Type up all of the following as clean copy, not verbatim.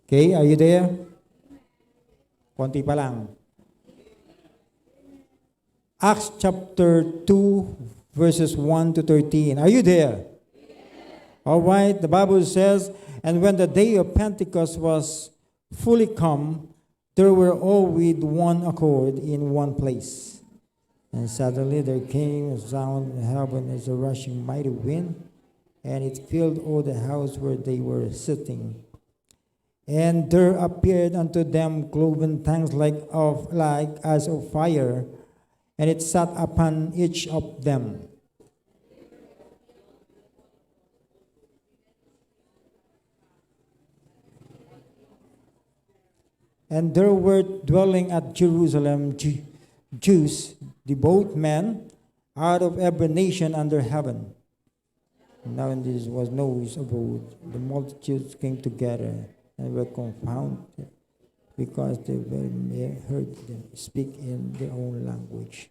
Okay, are you there? Konti pa lang. Acts chapter 2, verses 1 to 13. Are you there? All right, the Bible says, and when the day of Pentecost was fully come, there were all with one accord in one place. And suddenly there came a sound in heaven as a rushing mighty wind, and it filled all the house where they were sitting. And there appeared unto them cloven tongues like as of fire, and it sat upon each of them. And there were dwelling at Jerusalem Jews, devout men, out of every nation under heaven. Now when this was noised abroad, the multitudes came together and were confounded, because they heard them speak in their own language.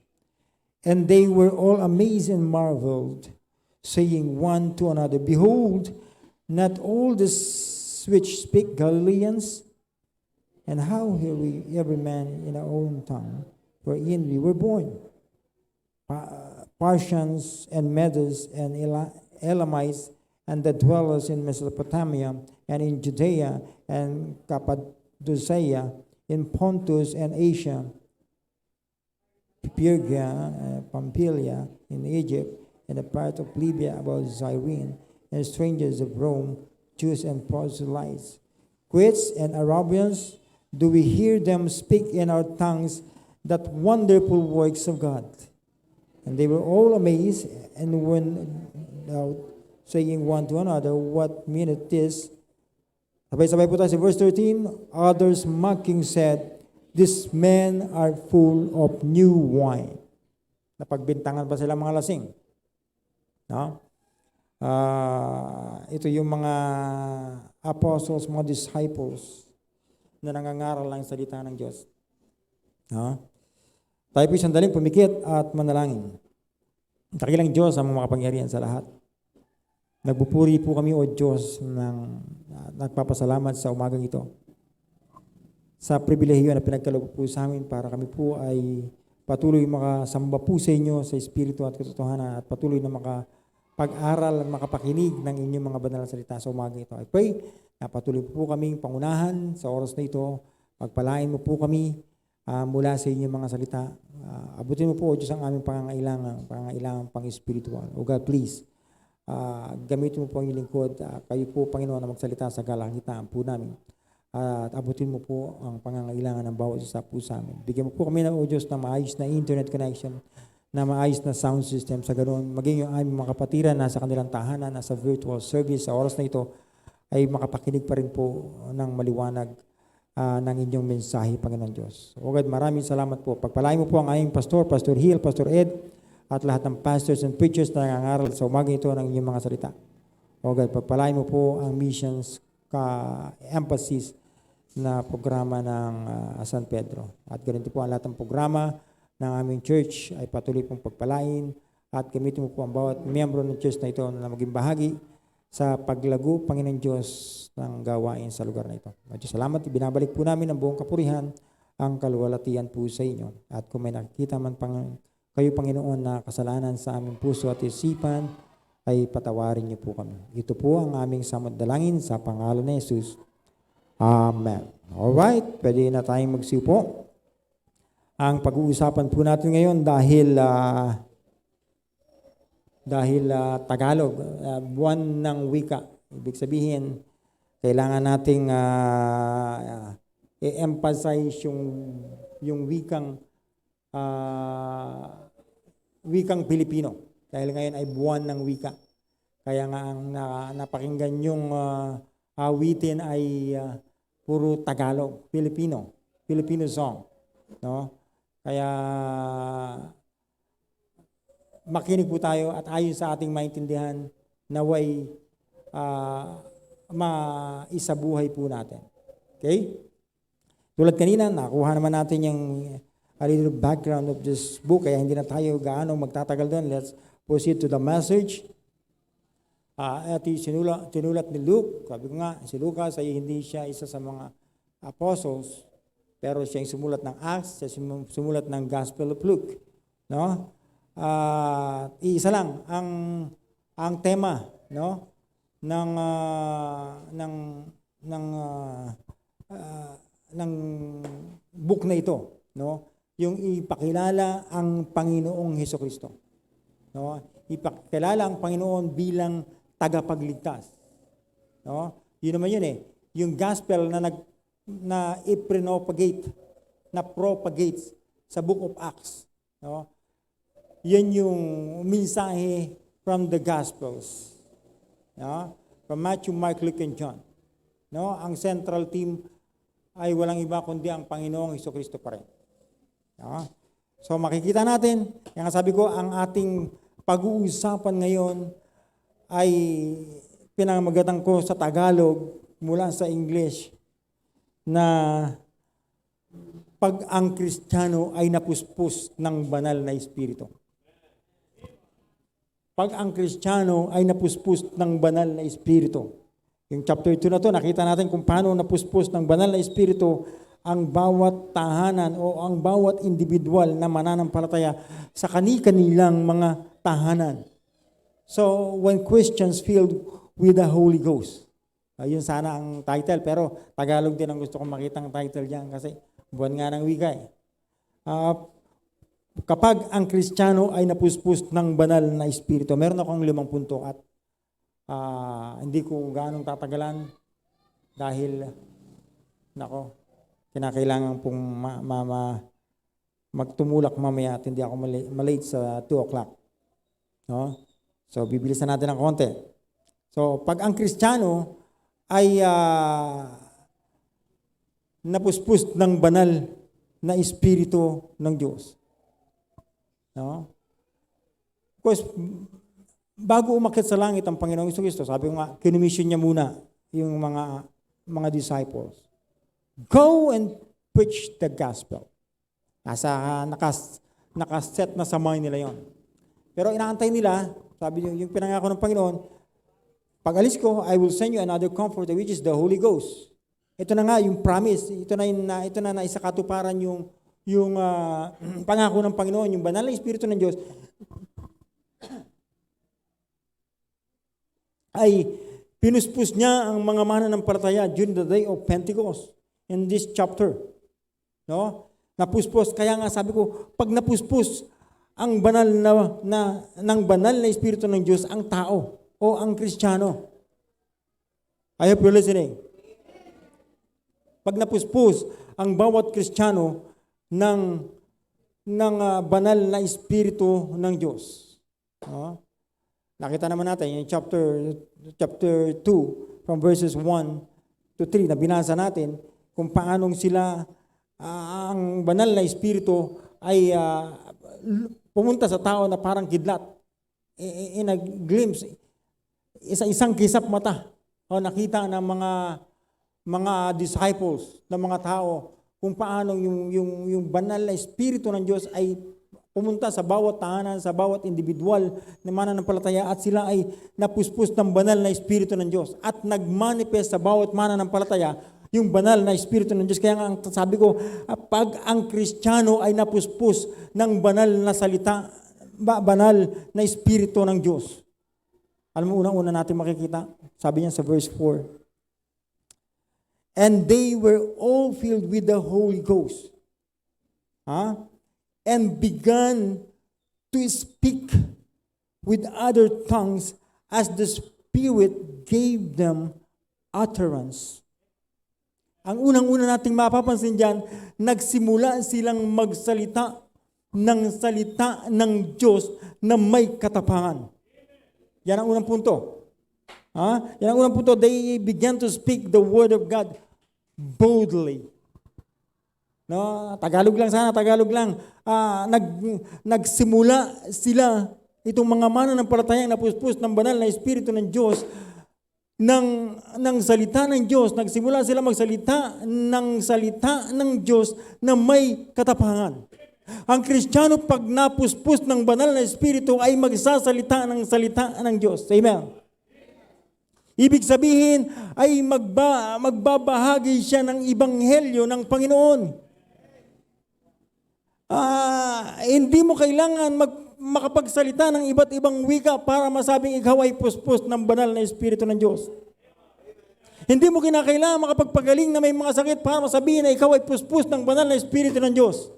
And they were all amazed and marveled, saying one to another, Behold, not all this which speak Galileans? And how hear we every man in our own tongue, wherein we were born? Parthians and Medes and Elamites, and the dwellers in Mesopotamia, and in Judea, and Cappadocia, in Pontus and Asia, Phrygia, Pamphylia, in Egypt, and a part of Libya about Cyrene, and strangers of Rome, Jews and proselytes, Greeks and Arabians, do we hear them speak in our tongues that wonderful works of God? And they were all amazed and went out, saying one to another, What meaneth this? Sabay-sabay po tayo sa verse 13. Others mocking said, These men are full of new wine. Napagbintangan ba sila mga lasing? No? Ito yung mga apostles, mga disciples na nangangaral lang sa salita ng Diyos. No? Tayo po sandaling pumikit at manalangin. Dakilang Diyos ang makapangyarihan sa lahat. Nagbupuri po kami, O Diyos, nagpapasalamat sa umagang ito. Sa pribilehiyo na pinagkaloob po sa amin para kami po ay patuloy makasamba po sa inyo sa Espiritu at katotohanan at patuloy na makapag-aral at makapakinig ng inyong mga banal na salita sa umagang ito. I pray na patuloy po kaming pangunahan sa oras na ito. Pagpalain mo po kami mula sa inyong mga salita. Abutin mo po, O Diyos, ang aming pangangailangan pang-espiritual. O God, please, gamitin mo po ang inyong lingkod. Kayo po, Panginoon, na magsalita sa kalangitan po namin. At abutin mo po ang pangangailangan ng bawat isa po sa amin. Bigyan mo po kami ng, O Diyos, na maayos na internet connection, na maayos na sound system. Sa ganoon, maging yung aming mga kapatiran nasa kanilang tahanan, nasa virtual service sa oras na ito, ay makapakinig pa rin po ng maliwanag ng inyong mensahe, Panginoon Diyos. O God, maraming salamat po. Pagpalain mo po ang aming pastor, Pastor Hill, Pastor Ed, at lahat ng pastors and preachers na nangangaral sa umaga ito ng inyong mga salita. O God, pagpalain mo po ang missions emphasis na programa ng San Pedro. At ganito po ang lahat ng programa ng aming church ay patuloy pong pagpalain at gamitin mo po ang bawat miyembro ng church na ito na maging bahagi sa paglago, Panginoon Diyos, ng gawain sa lugar na ito. At salamat, ibinabalik po namin ang buong kapurihan, ang kaluwalhatian po sa inyo. At kung may nakikita man kayo, Panginoon, na kasalanan sa aming puso at isipan, ay patawarin niyo po kami. Ito po ang aming samad-dalangin sa pangalan ni Jesus. Amen. Alright, pwede na tayong magsiupo. Ang pag-uusapan po natin ngayon dahil Tagalog, buwan ng wika. Ibig sabihin, kailangan nating i-emphasize yung wikang Pilipino. Dahil ngayon ay buwan ng wika. Kaya nga ang napakinggan yung awitin ay puro Tagalog, Filipino song, no? Kaya makinig po tayo at ayon sa ating maintindihan naway maisabuhay po natin. Okay? Tulad kanina, nakuha naman natin yung a little background of this book, kaya hindi na tayo gaano magtatagal doon. Let's proceed to the message. At tinulat ni Luke, sabi ko nga, si Lucas ay hindi siya isa sa mga apostles, pero siya yung sumulat ng Acts, siya sumulat ng Gospel of Luke. No? Isa lang ang tema, no, ng book na ito, no? Yung ipakilala ang Panginoong Hesukristo. No? Ipakilala ang Panginoon bilang tagapagligtas. No? Yun naman yun eh. Yung gospel na propagates sa book of Acts. No? Yan yung mensahe from the Gospels. No? From Matthew, Mark, Luke, and John. No? Ang central theme ay walang iba kundi ang Panginoong Hesukristo pa rin. No? So makikita natin, yung sabi ko, ang ating pag-uusapan ngayon ay pinamagatan ko sa Tagalog mula sa English na pag ang Kristiyano ay napuspos ng banal na Espiritu. Pag ang Kristiyano ay napuspos ng banal na Espiritu. Yung chapter 2 na to, nakita natin kung paano napuspos ng banal na Espiritu ang bawat tahanan o ang bawat individual na mananampalataya sa kani-kanilang mga tahanan. So, when Christians filled with the Holy Ghost. Yun sana ang title, pero Tagalog din ang gusto kong makitang title diyan kasi buwan nga ng wika eh. Kapag ang Kristiyano ay napuspos ng banal na Espiritu, meron akong 5 punto at hindi ko gaanong tatagalan dahil kinakailangan pong magtumulak mamaya at hindi ako malate sa 2 o'clock. No? So, bibilisan natin ng konti. So, pag ang Kristiyano ay napuspos ng banal na Espiritu ng Diyos. No? Of course, bago umakyat sa langit ang Panginoong Jesucristo, sabi ko nga, kinomission niya muna yung mga disciples. Go and preach the gospel. Nakaset na sa mind nila yon. Pero inaantay nila, sabi niyo, yung pinangako ng Panginoon, pag alis ko, I will send you another comforter, which is the Holy Ghost. Ito na nga yung promise, ito na isa katuparan yung pangako ng Panginoon, yung banal na Espiritu ng Diyos ay pinuspos niya ang mga mananampalataya during the day of Pentecost in this chapter. No? Napuspos, kaya nga sabi ko, pag napuspos ang banal ng banal na Espiritu ng Diyos ang tao o ang Kristiyano. I hope you're listening. Pag napuspos ang bawat Kristiyano ng banal na Espiritu ng Diyos. No? Nakita naman natin yung chapter 2 from verses 1 to 3 na binasa natin kung paanong sila ang banal na Espiritu ay pumunta sa tao na parang kidlat. In a glimpse, isang kisap mata. O nakita ng mga disciples, ng mga tao, kung paano yung banal na Espiritu ng Diyos ay pumunta sa bawat tahanan, sa bawat individual na mananampalataya at sila ay napuspos ng banal na Espiritu ng Diyos at nagmanifest sa bawat mananampalataya yung banal na Espiritu ng Diyos. Kaya nga sabi ko, pag ang Kristiyano ay napuspos ng banal na salita, banal na Espiritu ng Diyos. Alam mo, unang-una natin makikita, sabi niya sa verse 4, and they were all filled with the Holy Ghost. And began to speak with other tongues as the Spirit gave them utterance. Ang unang-una nating mapapansin dyan, nagsimula silang magsalita ng salita ng Diyos na may katapangan. Yan ang unang punto. Yan ang unang punto. They began to speak the word of God boldly. No, Tagalog lang sana, Tagalog lang. Nagsimula sila, itong mga mananampalatayang napuspos ng banal na Espiritu ng Diyos, ng salita ng Diyos. Nagsimula sila magsalita ng salita ng Diyos na may katapangan. Ang Kristiyano pag napuspos ng banal na Espiritu ay magsasalita ng salita ng Diyos. Amen. Ibig sabihin ay magbabahagi siya ng ebanghelyo ng Panginoon. Hindi mo kailangan makapagsalita ng iba't ibang wika para masabing ikaw ay puspos ng banal na Espiritu ng Diyos. Hindi mo kinakailangan makapagpagaling na may mga sakit para masabihin na ikaw ay puspos ng banal na Espiritu ng Diyos.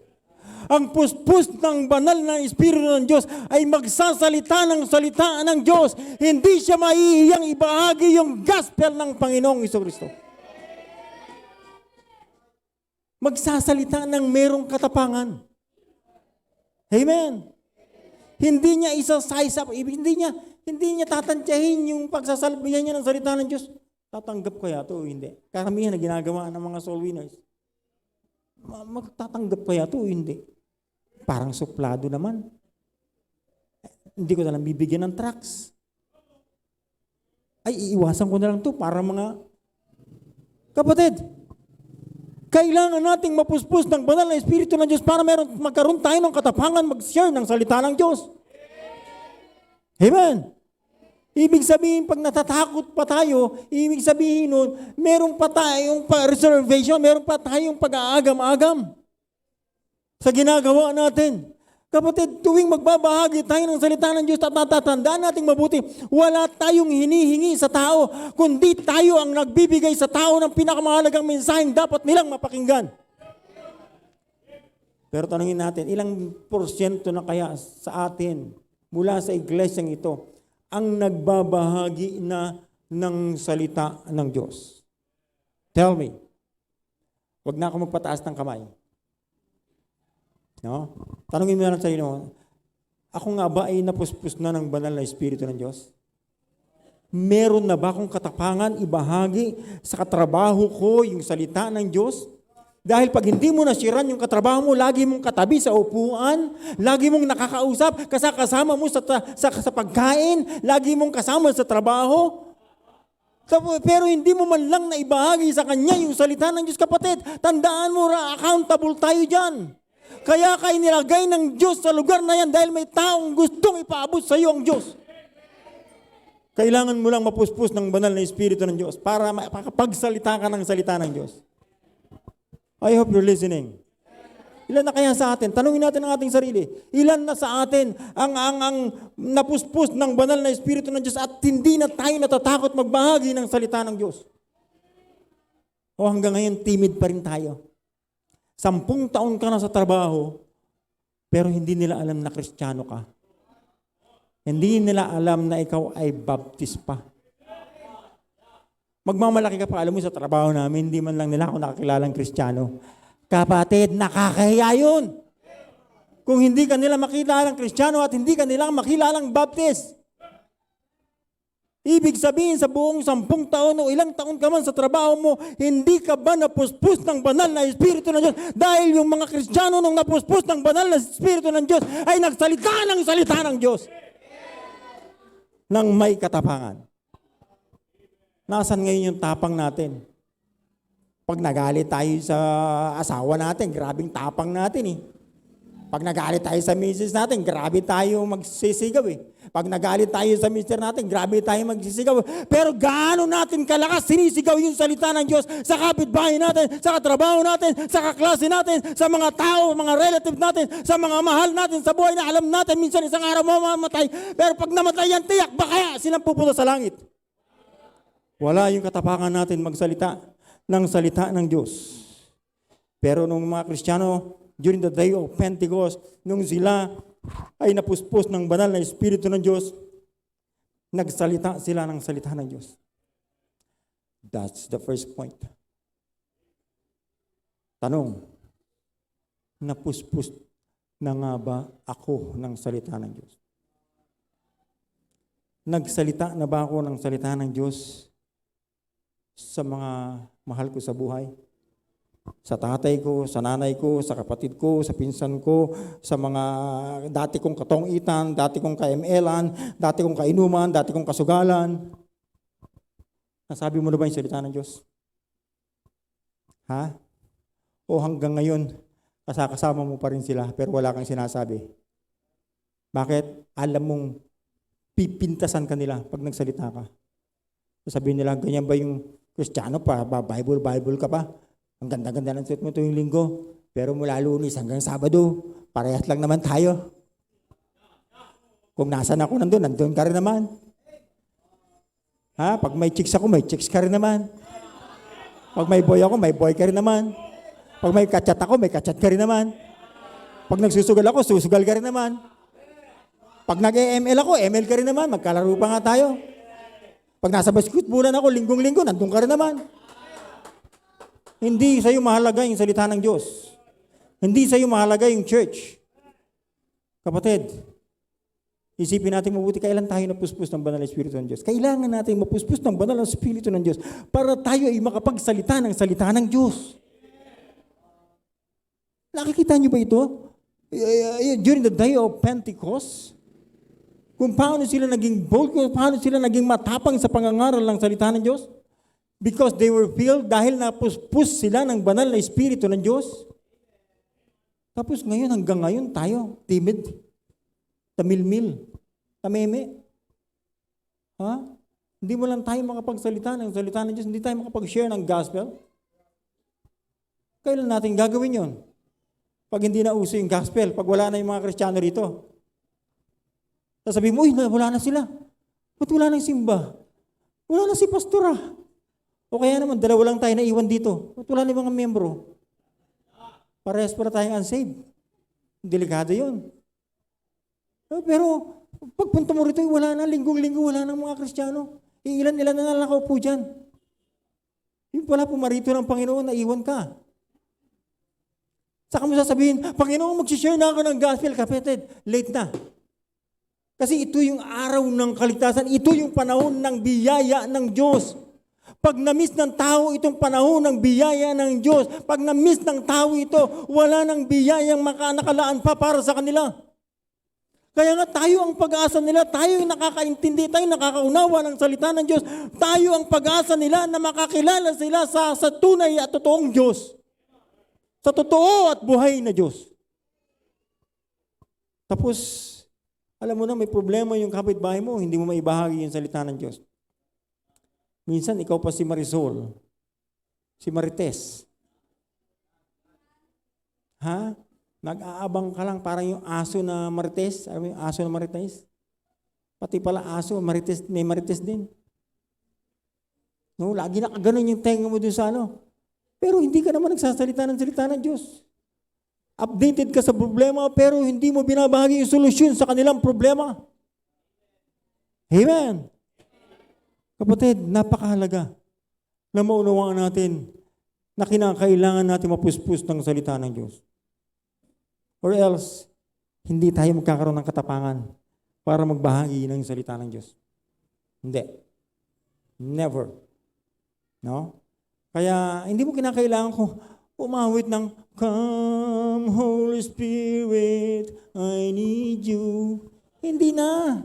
Ang puspos ng banal na Espiritu ng Diyos ay magsasalita ng salita ng Diyos. Hindi siya maihiyang ibahagi yung gospel ng Panginoong Jesucristo. Magsasalita ng merong katapangan. Amen. Hindi niya isa-size up, hindi niya tatantyahin yung pagsasalbihan niya ng salita ng Diyos. Tatanggap kaya ito o hindi? Karamihan na ginagawa ng mga soul winners. Magtatanggap kaya ito o hindi? Parang suplado naman. Hindi ko na lang bibigyan ng tracts. Ay, iiwasan ko na lang ito para mga kapatid. Kailangan nating mapuspos ng banal na Espiritu ng Diyos para magkaroon tayo ng katapangan mag-share ng salita ng Diyos. Amen. Ibig sabihin, pag natatakot pa tayo, ibig sabihin nun, meron pa tayong reservation, meron pa tayong pag-aagam-agam sa ginagawa natin. Kapatid, tuwing magbabahagi tayo ng salita ng Diyos at natatandaan nating mabuti, wala tayong hinihingi sa tao, kundi tayo ang nagbibigay sa tao ng pinakamahalagang mensaheng dapat nilang mapakinggan. Pero tanungin natin, ilang porsyento na kaya sa atin, mula sa iglesyang ito, ang nagbabahagi na ng salita ng Diyos? Tell me. Huwag na ako magpataas ng kamay. No? Tanungin mo na lang sa inyo, ako nga ba ay napuspos na ng banal na Espiritu ng Diyos? Meron na ba akong katapangan ibahagi sa katrabaho ko yung salita ng Diyos? Dahil pag hindi mo nasiran yung katrabaho mo, lagi mong katabi sa upuan, lagi mong nakakausap, kasama mo sa pagkain, lagi mong kasama sa trabaho. Pero hindi mo man lang na ibahagi sa kanya yung salita ng Diyos, kapatid. Tandaan mo, accountable tayo dyan. Kaya kayo nilagay ng Diyos sa lugar na yan dahil may taong gustong ipaabot sa iyo ang Diyos. Kailangan mo lang mapuspos ng banal na Espiritu ng Diyos para makapagsalita ka ng salita ng Diyos. I hope you're listening. Ilan na kaya sa atin? Tanungin natin ang ating sarili. Ilan na sa atin ang napuspos ng banal na Espiritu ng Diyos at hindi na tayo natatakot magbahagi ng salita ng Diyos? O hanggang ngayon, timid pa rin tayo. 10 taon ka na sa trabaho, pero hindi nila alam na Kristiyano ka. Hindi nila alam na ikaw ay baptist pa. Magmamalaki ka pa, alam mo sa trabaho namin, hindi man lang nila ako nakakilalang Kristiyano. Kapatid, nakakahiya yun. Kung hindi ka nila makilalang Kristiyano at hindi ka nila makilalang baptist. Ibig sabihin sa buong 10 taon o ilang taon ka man sa trabaho mo, hindi ka ba napuspos ng banal na Espiritu ng Diyos? Dahil yung mga Kristiyano nung napuspos ng banal na Espiritu ng Diyos ay nagsalita ng salita ng Diyos. Nang may katapangan. Nasaan ngayon yung tapang natin? Pag nagalit tayo sa asawa natin, grabing tapang natin eh. Pag nagalit tayo sa misis natin, grabe tayo magsisigaw eh. Pag nagalit tayo sa mister natin, grabe tayo magsisigaw. Pero gaano natin kalakas sinisigaw yung salita ng Diyos sa kapitbahay natin, sa katrabaho natin, sa kaklase natin, sa mga tao, mga relative natin, sa mga mahal natin, sa buhay na alam natin, minsan isang araw mamamatay. Pero pag namatay yan, tiyak ba kaya silang pupunta sa langit? Wala yung katapangan natin magsalita ng salita ng Diyos. Pero nung mga Kristiyano, during the day of Pentecost, nung sila ay napuspos ng banal na Espiritu ng Diyos, nagsalita sila ng salita ng Diyos. That's the first point. Tanong, napuspos na nga ba ako ng salita ng Diyos? Nagsalita na ba ako ng salita ng Diyos sa mga mahal ko sa buhay? Sa tatay ko, sa nanay ko, sa kapatid ko, sa pinsan ko, sa mga dati kong katongitan, dati kong ka-ML-an, dati kong kainuman, dati kong kasugalan. Nasabi mo na ba yung salita ng Diyos? Ha? O hanggang ngayon, kasama mo pa rin sila pero wala kang sinasabi? Bakit? Alam mong pipintasan ka nila pag nagsalita ka. Sabihin nila, ganyan ba yung Kristiyano pa? Bible ka pa? Ang ganda-ganda ng suot mo tuwing linggo. Pero mula Lunes hanggang Sabado, parehas lang naman tayo. Kung nasan ako nandun ka rin naman. Ha? Pag may chicks ako, may chicks ka rin naman. Pag may boy ako, may boy ka rin naman. Pag may kachat ako, may kachat ka rin naman. Pag nagsusugal ako, susugal ka rin naman. Pag nag-ML ako, ML ka rin naman. Magkalaro pa nga tayo. Pag nasa basketballan ako, linggong-linggo, nandun ka rin naman. Hindi sa'yo mahalaga yung salita ng Diyos. Hindi sa'yo mahalaga yung church. Kapatid, isipin natin mabuti, kailan tayo napuspos ng banal na Espiritu ng Diyos? Kailangan natin mapuspos ng banal na Espiritu ng Diyos para tayo ay makapagsalita ng salita ng Diyos. Nakikita niyo ba ito? During the day of Pentecost, kung paano sila naging bold, kung paano sila naging matapang sa pangangaral ng salita ng Diyos? Because they were filled dahil napuspos sila ng banal na Espiritu ng Diyos. Tapos ngayon, hanggang ngayon tayo, timid, tamilmil, tameme. Ha? Hindi mo lang tayo makapagsalita ng salita ng Diyos, hindi tayo makapag-share ng gospel. Kailan natin gagawin yon? Pag hindi na uso yung gospel, pag wala na yung mga Kristiyano rito. Sasabihin mo, uy, wala na sila. Ba't wala na yung simba? Wala na si pastora. O kaya naman, dalawa lang tayo na iwan dito. Ba't wala na yung mga membro? Parehas para tayong unsaved. Delikado yun. Pero, pagpunta mo rito, wala na, linggong-linggo, wala na mga Kristiyano. Ilan-ilan na nakaupo dyan. Yung pala pumarito ng Panginoon, naiwan ka. Saka mo sasabihin, Panginoon, mag-share na ako ng gospel. Kapatid, late na. Kasi ito yung araw ng kaligtasan. Ito yung panahon ng biyaya ng Diyos. Pag na-miss ng tao itong panahon ng biyaya ng Diyos, pag na-miss ng tao ito, wala nang biyayang nakalaan pa para sa kanila. Kaya nga tayo ang pag-asa nila, tayo yung nakakaintindi, tayo nakakaunawa ng salita ng Diyos, tayo ang pag-asa nila na makakilala sila sa tunay at totoong Diyos. Sa totoo at buhay na Diyos. Tapos, alam mo na may problema yung kapitbahay mo, hindi mo maibahagi yung salita ng Diyos. Minsan, ikaw pa si Marisol, si Marites. Ha? Nag-aabang ka lang parang yung aso na Marites. Alam mo yung aso na Marites? Pati pala aso, Marites, may Marites din. No, lagi nakaganon yung tenga mo dun sa ano. Pero hindi ka naman nagsasalita ng salita ng Diyos. Updated ka sa problema, pero hindi mo binabahagi yung solusyon sa kanilang problema. Amen. Kapatid, napakahalaga na maunawaan natin na kinakailangan natin mapuspos ng salita ng Diyos. Or else, hindi tayo magkakaroon ng katapangan para magbahagi ng salita ng Diyos. Hindi. Never. No? Kaya, hindi mo kinakailangan ko umawit ng, Come, Holy Spirit, I need you. Hindi na.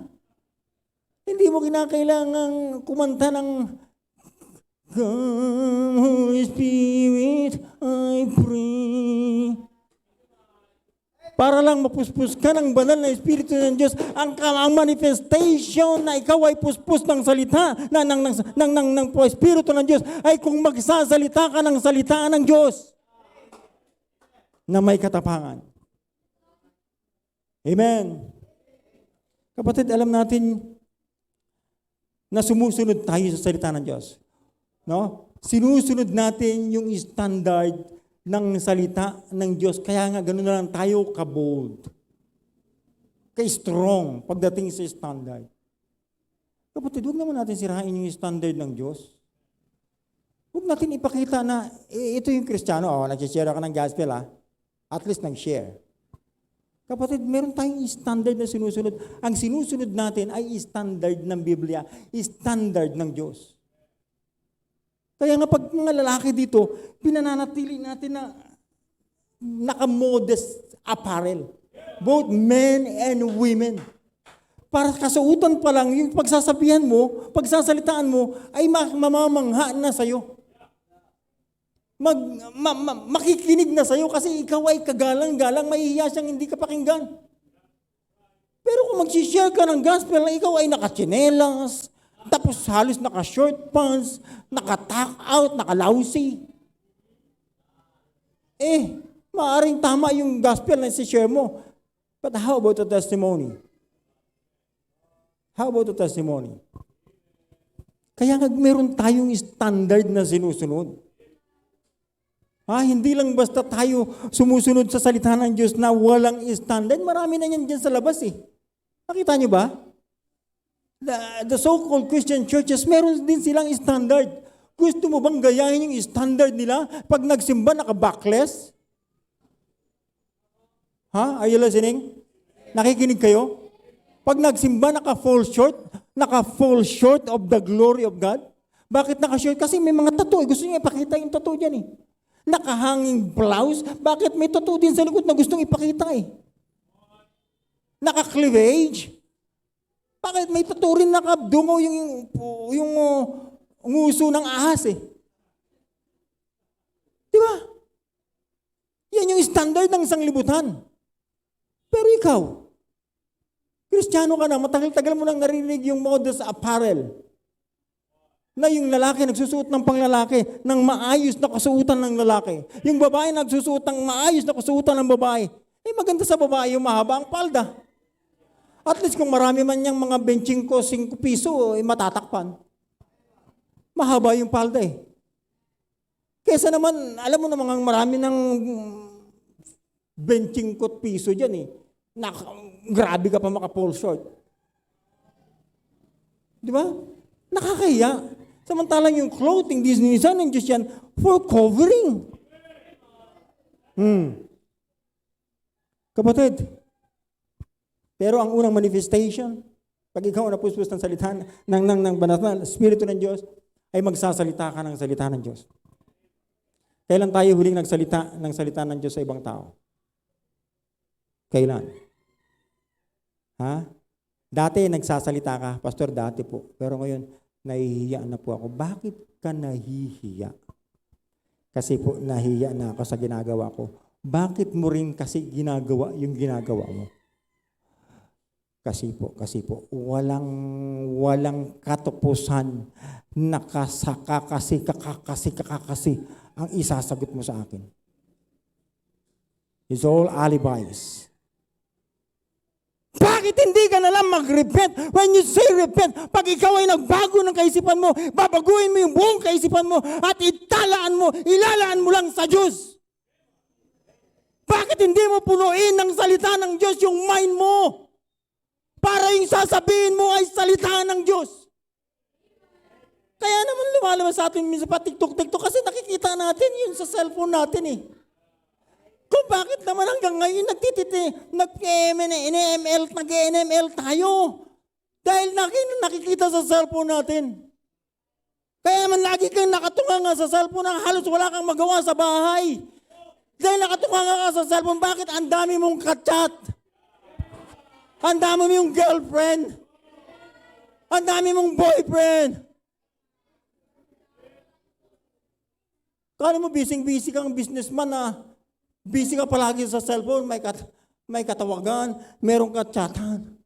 Hindi mo kinakailangan kumanta ng, Come, Holy Spirit, I pray. Para lang mapuspos ka ng banal na Espiritu ng Diyos, ang manifestation na ikaw ay puspos ng salita ng Espiritu ng Diyos ay kung magsasalita ka ng salita ng Diyos na may katapangan. Amen. Kapatid, alam natin na sumusunod tayo sa salita ng Diyos. No? Sinusunod natin yung standard ng salita ng Diyos. Kaya nga, gano'n na lang tayo ka-bold. Ka-strong pagdating sa standard. Kapatid, huwag naman natin sirain yung standard ng Diyos. Huwag natin ipakita na, ito yung Kristiyano, nag-share ka ng gospel, at least nag-share. Kapatid, meron tayong standard na sinusunod. Ang sinusunod natin ay standard ng Biblia, standard ng Diyos. Kaya nga pag mga lalaki dito, pinananatili natin na naka-modest apparel. Both men and women. Para kasautan pa lang, yung pagsasabihan mo, pagsasalitaan mo, ay mamamangha na sa'yo. Makikinig na sa'yo kasi ikaw ay kagalang-galang, mahihiya siyang hindi ka pakinggan. Pero kung mag-share ka ng gospel na ikaw ay nakatsinelas, Tapos halos naka-short pants, naka-tuck out, naka-lousy. Maaring tama yung gospel na si-share mo. But how about the testimony? How about the testimony? Kaya meron tayong standard na sinusunod. Hindi lang basta tayo sumusunod sa salita ng Diyos na walang standard. Marami na yan dyan sa labas Nakita niyo ba? The so-called Christian churches, meron din silang standard. Gusto mo bang gayahin yung standard nila? Pag nagsimba, naka-backless? Are you listening? Nakikinig kayo? Pag nagsimba, naka-fall short of the glory of God. Bakit naka-short? Kasi may mga tattoo. Gusto niya ipakita yung tattoo dyan Nakahanging blouse. Bakit may tattoo din sa likod na gustong ipakita Naka-cleavage. Bakit may tattoo rin nakadungaw yung nguso ng ahas Di ba? Yan yung standard ng sanglibutan. Pero ikaw, Kristiyano ka na, matagal-tagal mo nang narinig yung modus apparel. Na yung lalaki nagsusuot ng panglalaki, ng maayos na kasuotan ng lalaki. Yung babae nagsusuot ng maayos na kasuotan ng babae. Maganda sa babae yung mahaba ang palda. At least kung marami man niyang mga 25 piso, matatakpan. Mahaba yung palda Kesa naman, alam mo namang marami ng 25 piso dyan grabe ka pa maka-fall short. Di ba? Nakakahiya. Samantalang yung clothing, Disney-san ng Diyos yan for covering. Kapatid, pero ang unang manifestation, pag ikaw napuspos ng salita ng banal na Espiritu ng Diyos, ay magsasalita ka ng salita ng Diyos. Kailan tayo huling nagsalita ng salita ng Diyos sa ibang tao? Kailan? Dati nagsasalita ka, Pastor, dati po. Pero ngayon, nahihiya na po ako. Bakit ka nahihiya? Kasi po, nahihiya na ako sa ginagawa ko. Bakit mo rin kasi ginagawa yung ginagawa mo? Kasi po, walang katapusan na kakasi ang isasagot mo sa akin. It's all alibis. Bakit hindi ka nalang mag-repent? When you say repent, pag ikaw ay nagbago ng kaisipan mo, babaguhin mo yung buong kaisipan mo at ilalaan mo lang sa Diyos. Bakit hindi mo punuin ng salita ng Diyos yung mind mo? Para yung sasabihin mo ay salita ng Diyos. Kaya naman lumalabas sa atin minsan pa TikTok kasi nakikita natin yun sa cellphone natin Kung bakit naman hanggang ngayon nag-NML tayo. Dahil nakikita sa cellphone natin. Kaya naman lagi kang nakatunganga sa cellphone na halos wala kang magawa sa bahay. Dahil nakatunganga ka sa cellphone, bakit ang dami mong ka-chat? Ang dami mong girlfriend. Ang dami mong boyfriend. Kala mo busy kang businessman busy ka palagi sa cellphone, may katawagan, meron ka chatan.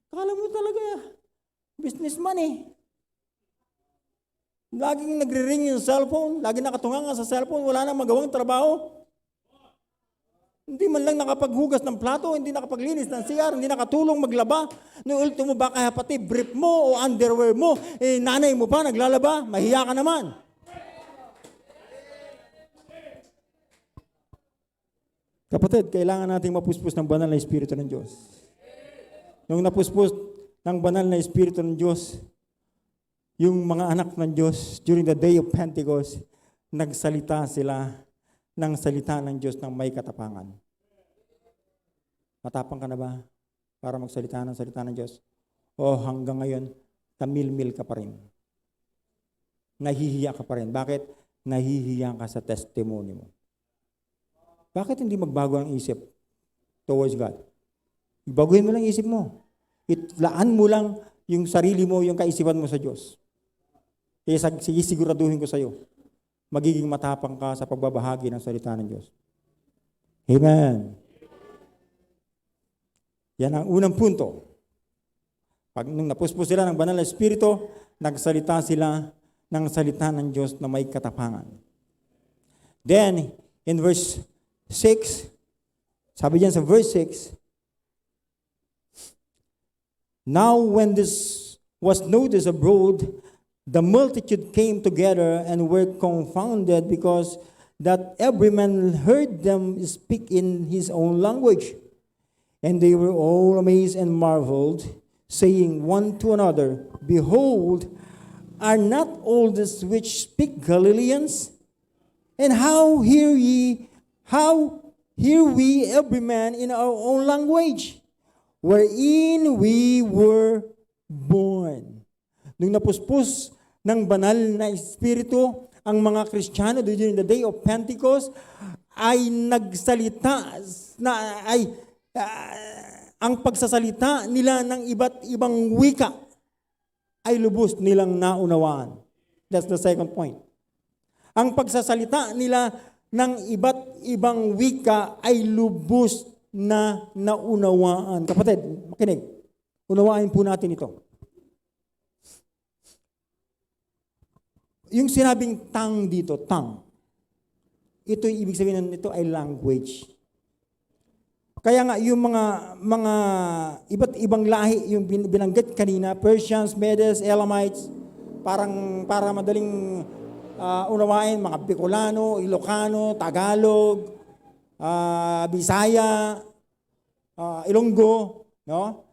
Kala mo talaga, businessman Laging nagre-ring yung cellphone, laging nakatunga sa cellphone, wala nang magawang trabaho. Hindi man lang nakapaghugas ng plato, hindi nakapaglinis ng CR, hindi nakatulong maglaba. No ultimo baka pati brief mo o underwear mo, nanay mo pa naglalaba, mahiya ka naman. Kapatid, kailangan nating mapuspos ng banal na Espiritu ng Diyos. Nung napuspos ng banal na Espiritu ng Diyos, yung mga anak ng Diyos, during the day of Pentecost, nagsalita sila ng salita ng Diyos ng may katapangan. Matapang ka na ba para magsalita ng salita ng Diyos? O hanggang ngayon, tamilmil ka pa rin. Nahihiya ka pa rin. Bakit? Nahihiya ka sa testimony mo. Bakit hindi magbago ang isip towards God? Baguhin mo lang isip mo. Itlaan mo lang yung sarili mo, yung kaisipan mo sa Diyos. Kaya siguraduhin ko sa iyo, magiging matapang ka sa pagbabahagi ng salita ng Diyos. Amen. Yan ang unang punto. Pag nung napuspos sila ng banal na Espiritu, nagsalita sila ng salita ng Diyos na may katapangan. Then, in verse 6, sabi diyan sa verse 6, now when this was noticed abroad, the multitude came together and were confounded because that every man heard them speak in his own language. And they were all amazed and marveled, saying one to another, behold, are not all these which speak Galileans? And how hear we every man in our own language, wherein we were born? Nung napuspos ng banal na Espiritu, ang mga Kristiyano during the day of Pentecost ay nagsalita ang pagsasalita nila ng iba't ibang wika ay lubos nilang naunawaan. That's the second point. Ang pagsasalita nila ng iba't ibang wika ay lubos na naunawaan. Kapatid, makinig. Unawain po natin ito. Yung sinabing tongue dito, tongue, ito ibig sabihin nito ay language. Kaya nga yung mga iba't ibang lahi, yung binanggit kanina, Persians, Medes, Elamites, para madaling unawain, mga Bicolano, Ilocano, Tagalog, Bisaya, Ilonggo, no?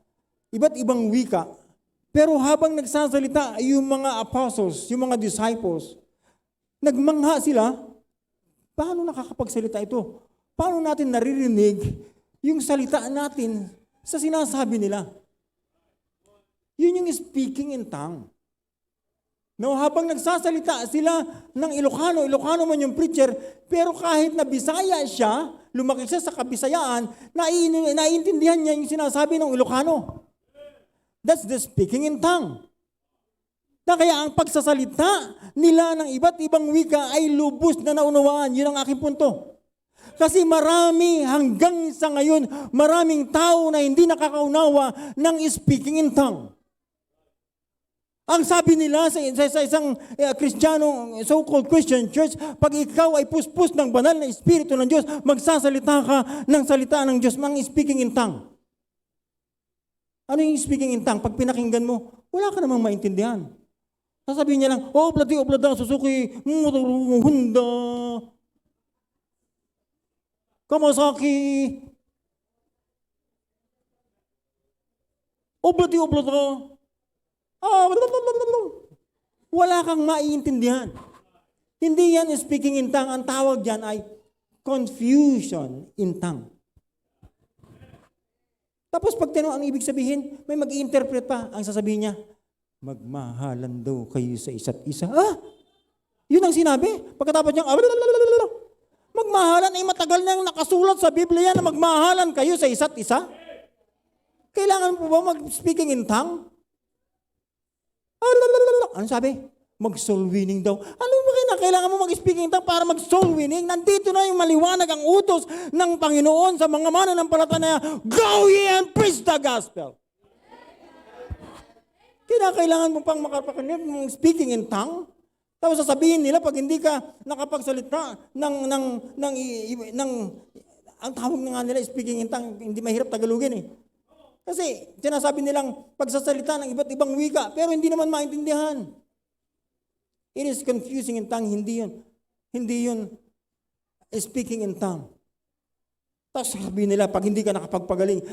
Iba't ibang wika. Pero habang nagsasalita yung mga apostles, yung mga disciples, nagmangha sila, paano nakakapagsalita ito? Paano natin naririnig yung salita natin sa sinasabi nila? Yun yung speaking in tongue. No, habang nagsasalita sila ng Ilocano man yung preacher, pero kahit na Bisaya siya, lumaki siya sa Kabisayaan, naiintindihan niya yung sinasabi ng Ilocano. That's the speaking in tongue. Kaya ang pagsasalita nila ng iba't ibang wika ay lubos na naunawaan. Yun ang aking punto. Kasi marami hanggang sa ngayon, maraming tao na hindi nakakaunawa ng speaking in tongue. Ang sabi nila sa isang Kristiyano, so-called Christian church, pag ikaw ay puspos ng banal na Espiritu ng Diyos, magsasalita ka ng salita ng Diyos, mga speaking in tongue. Ano yung speaking in tongue? Pag pinakinggan mo, wala ka namang maintindihan. Sasabihin niya lang, oblada, susuki, hunda, Kamasaki, oblada, wala kang maiintindihan. Hindi yan speaking in tongue. Ang tawag dyan ay confusion in tongue. Tapos pag tinanong ang ibig sabihin, may mag-i-interpret pa. Ang sasabihin niya, magmahalan daw kayo sa isa't isa. Yun ang sinabi. Pagkatapos niya, magmahalan ay matagal nang nakasulat sa Biblia na magmahalan kayo sa isa't isa. Kailangan po ba mag-speaking in tongue? Ano sabi? Mag-soul winning daw. Ano ba kailangan mo mag-speaking in tongue para mag-soul winning? Nandito na yung maliwanag ang utos ng Panginoon sa mga mananampalataya. Go ye and preach the gospel. Kailangan mo pang makapakinig ng speaking in tongue? Tapos sasabihin nila pag hindi ka nakapagsalita ang tawag na nga nila speaking in tongue, hindi mahirap Tagalogin eh. Kasi sinasabi nilang pagsasalita ng iba't ibang wika, pero hindi naman maintindihan. It is confusing in tongue, hindi yun speaking in tongue. Tapos sabihin nila, pag hindi ka nakapagpagaling,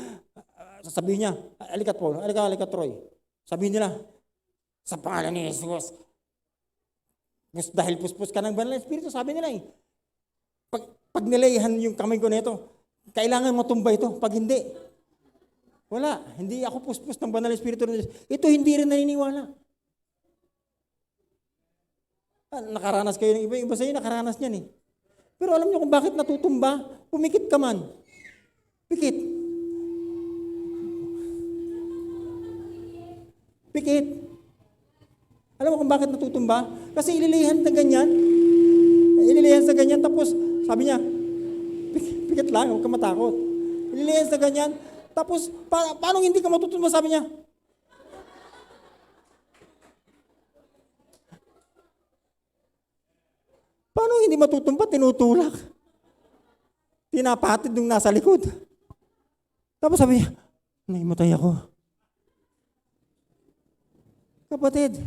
sasabihin niya, alikat po, alikat Troy. Sabihin nila, sa pangalan ni Jesus, dahil puspos ka ng banal na Espiritu, sabi nila pag nilayahan yung kamay ko nito, kailangan matumba ito. Pag hindi, wala. Hindi ako puspos ng banal na Espiritu ng Diyos. Ito hindi rin naniniwala. Nakaranas kayo ng iba sa inyo, nakaranas niyan eh. Pero alam niyo kung bakit natutumba? Pumikit ka man. Pikit. Alam mo kung bakit natutumba? Kasi ililihan sa ganyan, tapos sabi niya, pikit lang, huwag ka matakot. Ililihan sa ganyan, tapos paano hindi ka matutumba, sabi niya? Paano hindi matutumba? Tinutulak. Tinapatid nung nasa likod. Tapos sabi niya, naimatay ako. Kapatid,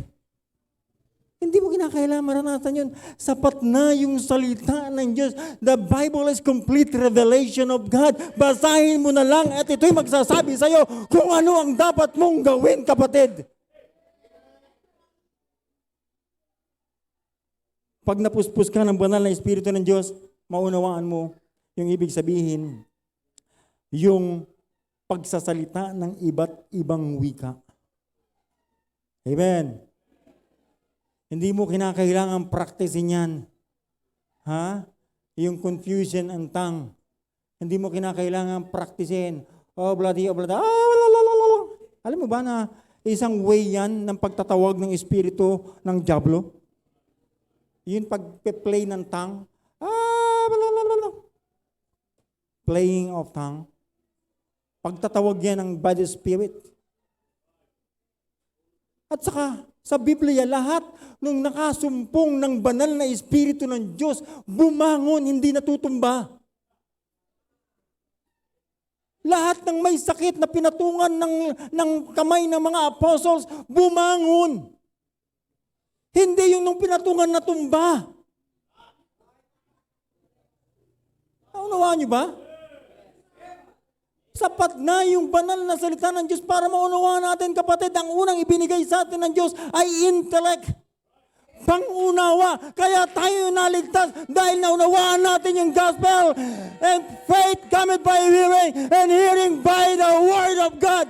hindi mo kinakailangan maranasan yun. Sapat na yung salita ng Diyos. The Bible is complete revelation of God. Basahin mo na lang at ito'y magsasabi sa'yo kung ano ang dapat mong gawin, kapatid. Pag napuspos ka ng banal na Espiritu ng Diyos, maunawaan mo yung ibig sabihin, yung pagsasalita ng iba't ibang wika. Amen. Hindi mo kinakailangan practicein yan. Ha? Yung confusion and tongue. Hindi mo kinakailangan practicein. Oh, bloody, oh, bloody. Alam mo ba na isang way yan ng pagtatawag ng espiritu ng diablo? Yung pag-play ng tongue. Playing of tongue. Pagtatawag yan ng bad spirit. At saka, sa Biblia, lahat nung nakasumpong ng banal na Espiritu ng Diyos, bumangon, hindi natutumba. Lahat ng may sakit na pinatungan ng kamay ng mga apostles, bumangon. Hindi yung nung pinatungan na tumba. Naunawaan niyo ba? Sapat na yung banal na salita ng Diyos para maunawaan natin, kapatid. Ang unang ibinigay sa atin ng Diyos ay intellect. Pangunawa. Kaya tayo naligtas dahil naunawaan natin yung gospel. And faith cometh by hearing, and hearing by the word of God.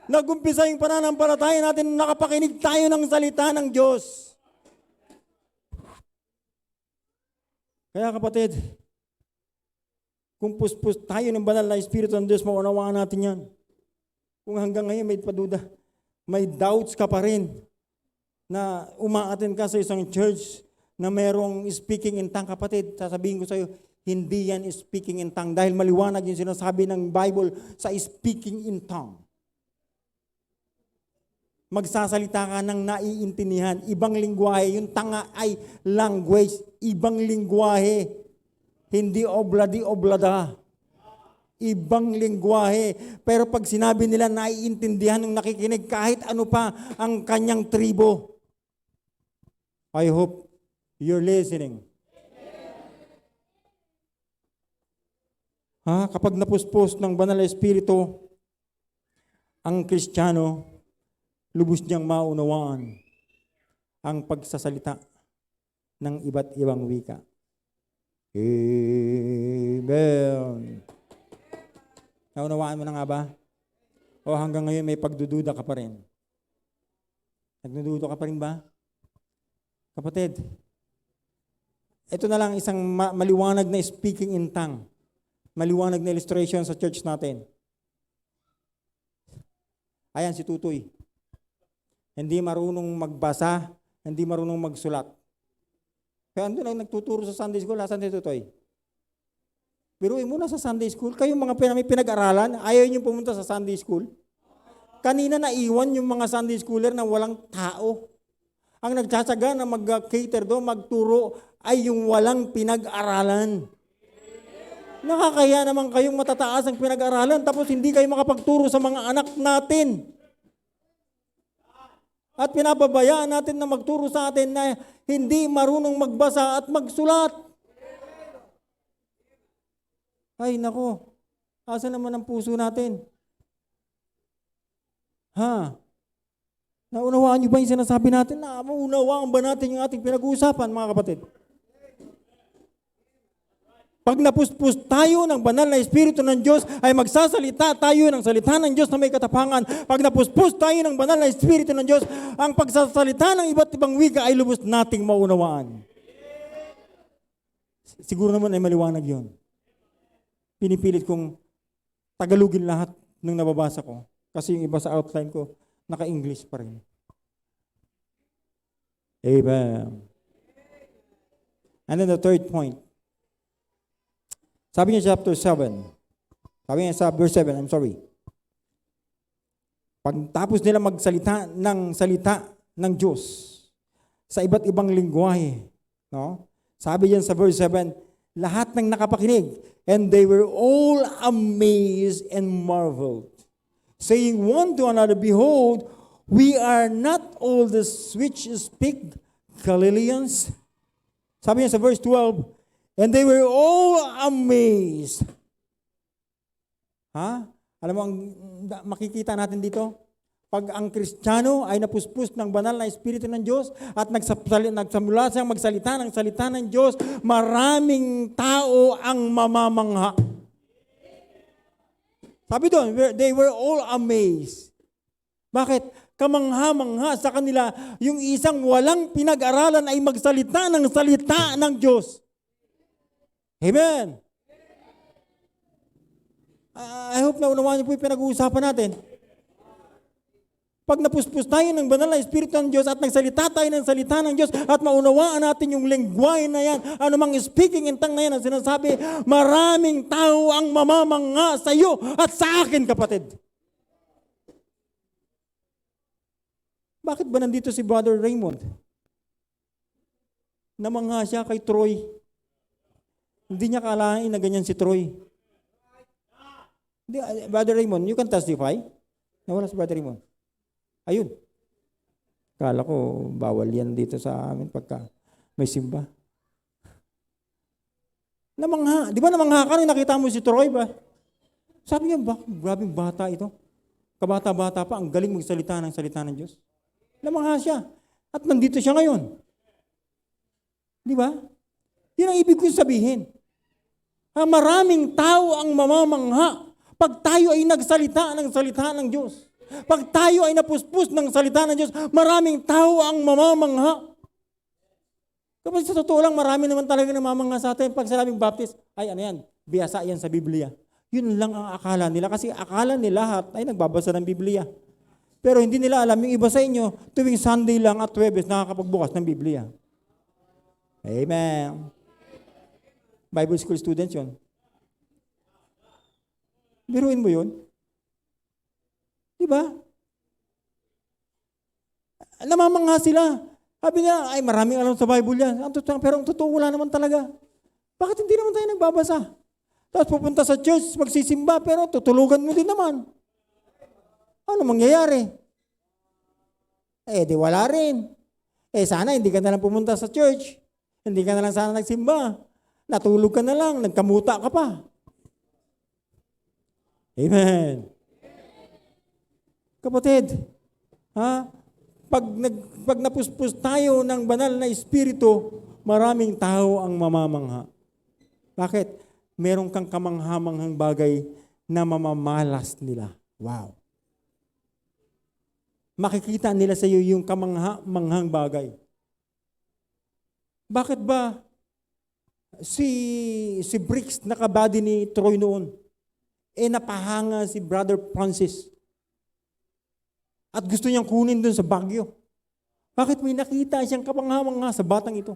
Nagumpisa yung pananampalataya natin, nakapakinig tayo ng salita ng Diyos. Kaya kapatid, kung puspos tayo ng banal na Espiritu ng Diyos, maunawaan natin yan. Kung hanggang ngayon may paduda, may doubts ka pa rin na umaattend ka sa isang church na merong speaking in tongue, kapatid, sasabihin ko sa iyo, hindi yan speaking in tongue dahil maliwanag yung sinasabi ng Bible sa speaking in tongue. Magsasalita ka ng naiintindihan, ibang lingwahe, yung tanga ay language, ibang lingwahe. Hindi oblada. Ibang lingwahe. Pero pag sinabi nila, naiintindihan ng nakikinig kahit ano pa ang kanyang tribo. I hope you're listening. Kapag napuspos ng banal na Espiritu, ang Kristiyano, lubos niyang maunawaan ang pagsasalita ng iba't ibang wika. Amen. Naunawaan mo na nga ba? O hanggang ngayon may pagdududa ka pa rin? Nagdududa ka pa rin ba? Kapatid, ito na lang isang maliwanag na speaking in tongue. Maliwanag na illustration sa church natin. Ayan si Tutoy. Hindi marunong magbasa, hindi marunong magsulat. Kaya ando lang nagtuturo sa Sunday School, asan si Tutoy? Biruin mo na sa Sunday School. Kayong mga pinag-aralan, ayaw niyo pumunta sa Sunday School. Kanina naiwan yung mga Sunday Schooler na walang tao. Ang nagtsatsaga na mag-cater doon, magturo, ay yung walang pinag-aralan. Nakakaya naman kayong matataas ang pinag-aralan tapos hindi kayo makapagturo sa mga anak natin. At pinapabayaan natin na magturo sa atin na hindi marunong magbasa at magsulat. Ay nako, asa naman ang puso natin? Naunawaan niyo ba yung sinasabi natin? Maunawaan ba natin yung ating pinag-uusapan, mga kapatid? Pag napuspos tayo ng banal na Espiritu ng Diyos, ay magsasalita tayo ng salita ng Diyos na may katapangan. Pag napuspos tayo ng banal na Espiritu ng Diyos, ang pagsasalita ng iba't ibang wika ay lubos nating maunawaan. Siguro naman ay maliwanag yun. Pinipilit kong Tagalogin lahat ng nababasa ko. Kasi yung iba sa outline ko, naka-English pa rin. Amen. And then the third point. Sabi niya chapter 7. Sabi niya sa verse 7, Pagtapos nila magsalita ng salita ng Diyos sa iba't ibang lingwahe, No? Sabi diyan sa verse 7, lahat ng nakapakinig, and they were all amazed and marveled, saying one to another, behold, we are not all the which speak Galileans? Sabi niya sa verse 12, and they were all amazed. Ha? Alam mo, makikita natin dito, pag ang Kristiyano ay napuspos ng banal na Espiritu ng Diyos at nagsamula siyang magsalita ng salita ng Diyos, maraming tao ang mamamangha. Sabi doon, they were all amazed. Bakit? Kamangha-mangha sa kanila, yung isang walang pinag-aralan ay magsalita ng salita ng Diyos. Amen. I hope na unawaan niyo po yung pinag-uusapan natin. Pag napuspos tayo ng banal na Espiritu ng Diyos at nagsalita tayo ng salita ng Diyos at maunawaan natin yung lengguwahe na yan, anumang speaking in tongue na yan ang sinasabi, maraming tao ang mamamangha sa iyo at sa akin, kapatid. Bakit ba nandito si Brother Raymond? Namangha siya kay Troy. Hindi niya kalain na ganyan si Troy. Brother Raymond, you can testify. Nawala si Brother Raymond. Ayun. Kala ko, bawal yan dito sa amin pagka may simba. Namangha. Di ba namangha ka nung nakita mo si Troy ba? Sabi niya, grabing bata ito. Kabata-bata pa, ang galing magsalita ng salita ng Diyos. Namangha siya. At nandito siya ngayon. Di ba? Yan ang ibig kong sabihin. Maraming tao ang mamamangha pag tayo ay nagsalita ng salita ng Diyos. Pag tayo ay napuspos ng salita ng Diyos, maraming tao ang mamamangha. Kapag sa totoo lang, marami naman talaga namamangha sa atin. Pag sinabing baptist, ay ano yan, biyasa yan sa Biblia. Yun lang ang akala nila. Kasi akala nila lahat ay nagbabasa ng Biblia. Pero hindi nila alam, yung iba sa inyo, tuwing Sunday lang at Huwebes, nakakapagbukas ng Biblia. Amen. Bible school students yun. Biruin mo yun. Diba? Namamangha sila. Sabi niya, ay maraming alam sa Bible yan. Pero ang totoo, wala naman talaga. Bakit hindi naman tayo nagbabasa? Tapos pupunta sa church, magsisimba, pero tutulugan mo din naman. Ano mangyayari? Di wala rin. Sana hindi ka na lang pumunta sa church. Hindi ka na lang sana nagsimba. Natulog ka na lang, nagkamuta ka pa. Amen. Kapatid, pag napuspos tayo ng banal na Espiritu, maraming tao ang mamamangha. Bakit? Meron kang kamangha-manghang bagay na mamamalas nila. Wow. Makikita nila sa iyo yung kamangha-manghang bagay. Bakit ba si Briggs nakabady ni Troy noon? Napahanga si Brother Francis. At gusto niyang kunin dun sa Baguio. Bakit? May nakita siyang kamangha-mangha sa batang ito.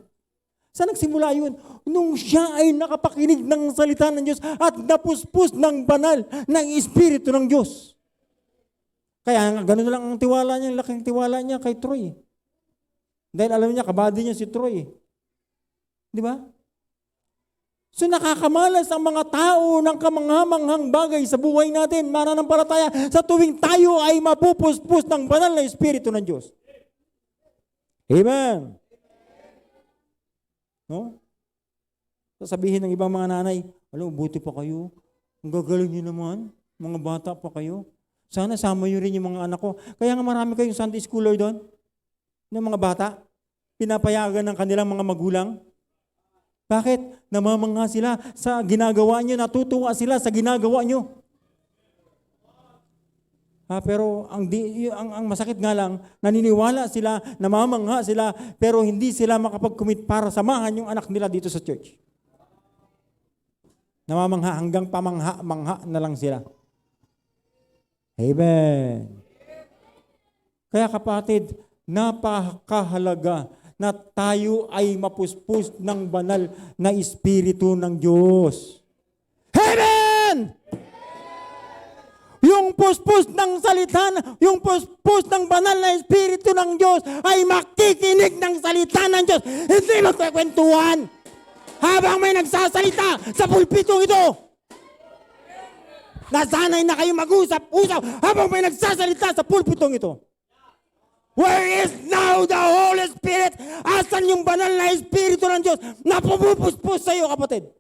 Saan nagsimula yun? Nung siya ay nakapakinig ng salita ng Diyos at napuspos ng banal ng Espiritu ng Diyos. Kaya gano'n lang ang tiwala niya, laking tiwala niya kay Troy. Dahil alam niya, kabady niya si Troy. Di ba? So nakakamalas ang mga tao ng kamangha-manghang bagay sa buhay natin, mananampalataya, sa tuwing tayo ay mapupuspos ng banal na Espiritu ng Diyos. Amen. No? Sasabihin ng ibang mga nanay, alam, buti pa kayo. Ang gagaling niyo naman. Mga bata pa kayo. Sana sama niyo rin yung mga anak ko. Kaya nga marami kayong Sunday schooler doon. Ng mga bata. Pinapayagan ng kanilang mga magulang. Bakit? Namamangha sila sa ginagawa niyo. Natutuwa sila sa ginagawa niyo. Pero ang masakit nga lang, naniniwala sila, namamangha sila, pero hindi sila makapag-commit para samahan yung anak nila dito sa church. Namamangha hanggang pamangha-mangha na lang sila. Amen. Kaya kapatid, napakahalaga na tayo ay mapuspos ng banal na Espiritu ng Diyos. Amen! yung puspos ng salita, yung puspos ng banal na Espiritu ng Diyos ay makikinig ng salita ng Diyos. Hindi magkakwentuhan habang may nagsasalita sa pulpitong ito. Nasanay na kayo mag-usap-usap habang may nagsasalita sa pulpitong ito. Where is now the Holy Spirit? Asan yung banal na Espiritu ng Diyos na pumupuspos sa iyo, kapatid?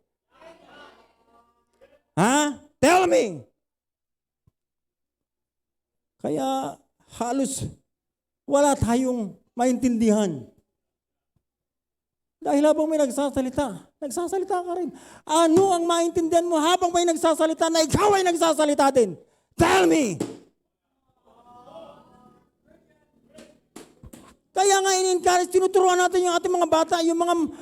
Ha? Tell me. Kaya halos wala tayong maintindihan. Dahil habang may nagsasalita ka rin. Ano ang maintindihan mo habang may nagsasalita na ikaw ay nagsasalita din? Tell me. Kaya nga in-encourage, tinuturuan natin yung ating mga bata, yung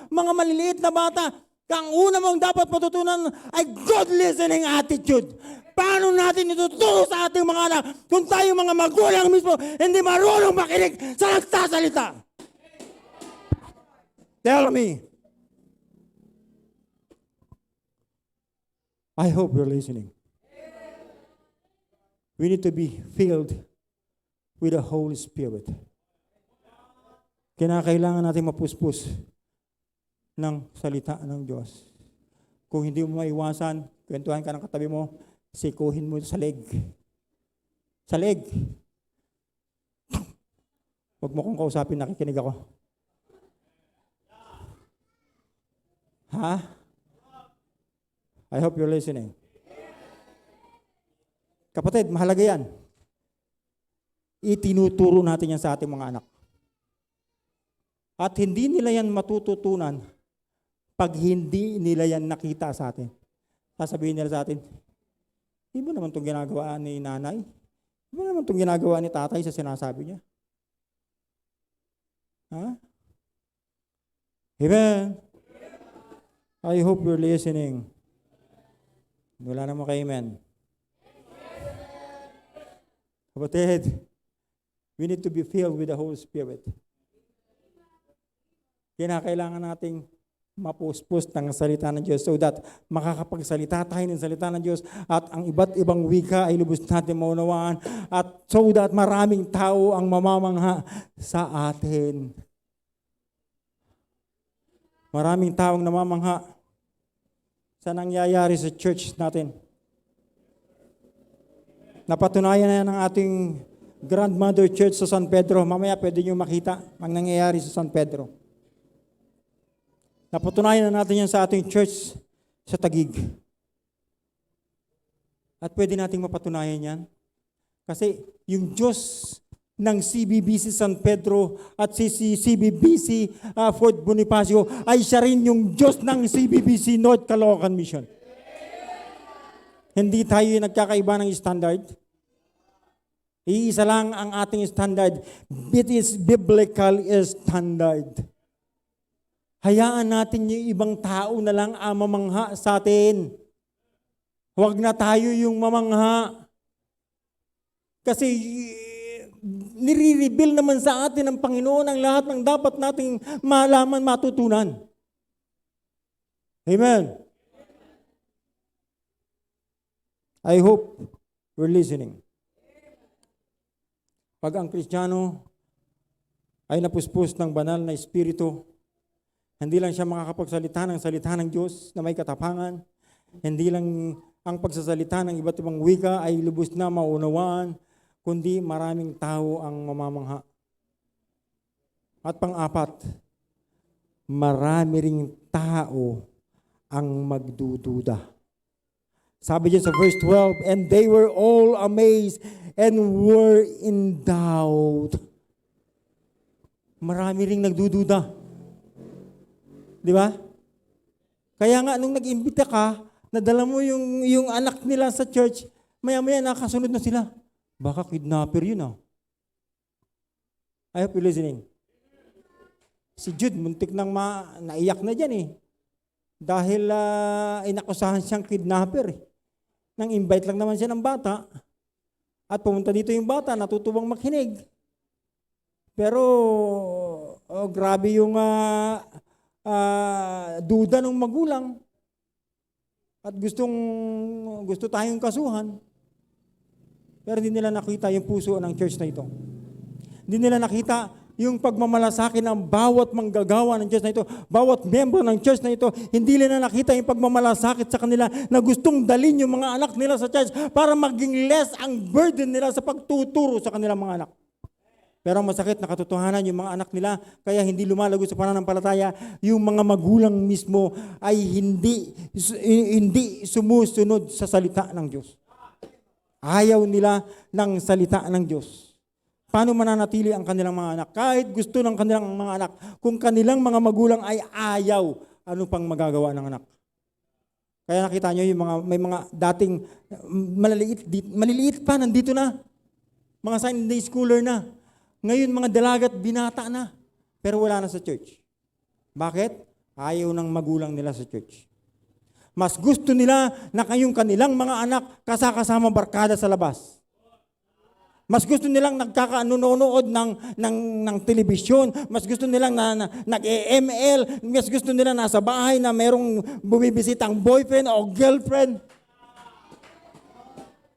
mga maliliit na bata. Ang una mong dapat matutunan ay good listening attitude. Paano natin ituturo sa ating mga anak kung tayo mga magulang mismo hindi marunong makinig sa nagsasalita? Tell me. I hope you're listening. We need to be filled with the Holy Spirit. Kinakailangan natin mapuspos ng salita ng Diyos. Kung hindi mo maiwasan, kwentuhan ka ng katabi mo, sikuhin mo sa leg. Sa leg. Huwag mo kong kausapin, nakikinig ako. Ha? I hope you're listening. Kapatid, mahalaga yan. Itinuturo natin yan sa ating mga anak. At hindi nila yan matututunan pag hindi nila yan nakita sa atin. Sasabihin nila sa atin, di ba naman itong ginagawa ni nanay? Di ba naman itong ginagawa ni tatay sa sinasabi niya? Ha? Amen? I hope you're listening. Wala naman kayo, amen. Kapatid, we need to be filled with the Holy Spirit. Kinakailangan nating mapuspos ng salita ng Diyos so that makakapagsalita tayo ng salita ng Diyos at ang iba't ibang wika ay lubos natin maunawaan at so that maraming tao ang mamamangha sa atin. Maraming taong namamangha sa nangyayari sa church natin. Napatunayan na yan ng ating Grandmother Church sa San Pedro. Mamaya pwede nyo makita ang nangyayari sa San Pedro. Napatunayan na natin yan sa ating church sa Taguig. At pwede nating mapatunayan yan. Kasi yung Diyos ng CBBC San Pedro at CBBC Fort Bonifacio ay siya rin yung Diyos ng CBBC North Caloocan Mission. Hindi tayo nagkakaiba ng standard. Iisa lang ang ating standard. It is biblical standard. Hayaan natin yung ibang tao na lang ang mamangha sa atin. Huwag na tayo yung mamangha. Kasi nire-reveal naman sa atin ng Panginoon ang lahat ng dapat nating malaman, matutunan. Amen. I hope we're listening. Pag ang Kristiyano ay napuspos ng banal na Espiritu, hindi lang siya makakapagsalita ng salita ng Diyos na may katapangan. Hindi lang ang pagsasalita ng iba't ibang wika ay lubos na maunawaan, kundi maraming tao ang mamamangha. At pang-apat, marami ring tao ang magdududa. Sabi diyan sa verse 12, and they were all amazed and were in doubt. Marami ring nagdududa. Di ba? Kaya nga, nung nag-imbita ka, nadala mo yung anak nila sa church, maya-maya nakasunod na sila. Baka kidnapper yun, ah. I hope you're listening. Si Jude, muntik nang naiyak na dyan eh. Dahil inakusahan siyang kidnapper eh. Nang invite lang naman siya ng bata. At pumunta dito yung bata, natutubang makinig. Pero, grabe yung duda ng magulang at gusto tayong kasuhan. Pero hindi nila nakita yung puso ng church na ito. Hindi nila nakita yung pagmamalasakit ng bawat manggagawa ng church na ito, bawat member ng church na ito. Hindi nila nakita yung pagmamalasakit sa kanila na gustong dalhin yung mga anak nila sa church para maging less ang burden nila sa pagtuturo sa kanilang mga anak. Pero ang masakit na katotohanan, yung mga anak nila, kaya hindi lumalago sa pananampalataya, yung mga magulang mismo ay hindi sumusunod sa salita ng Diyos. Ayaw nila ng salita ng Diyos. Paano mananatili ang kanilang mga anak? Kahit gusto ng kanilang mga anak, kung kanilang mga magulang ay ayaw, ano pang magagawa ng anak? Kaya nakita nyo yung may mga dating maliliit pa, nandito na. Mga Sunday schooler na. Ngayon mga dalagat binata na. Pero wala na sa church. Bakit? Ayaw ng magulang nila sa church. Mas gusto nila na kayong kanilang mga anak kasama barkada sa labas. Mas gusto nilang nagkakanonood ng telebisyon. Mas gusto nilang nag-ML. Mas gusto nilang nasa bahay na merong bumibisitang boyfriend o girlfriend.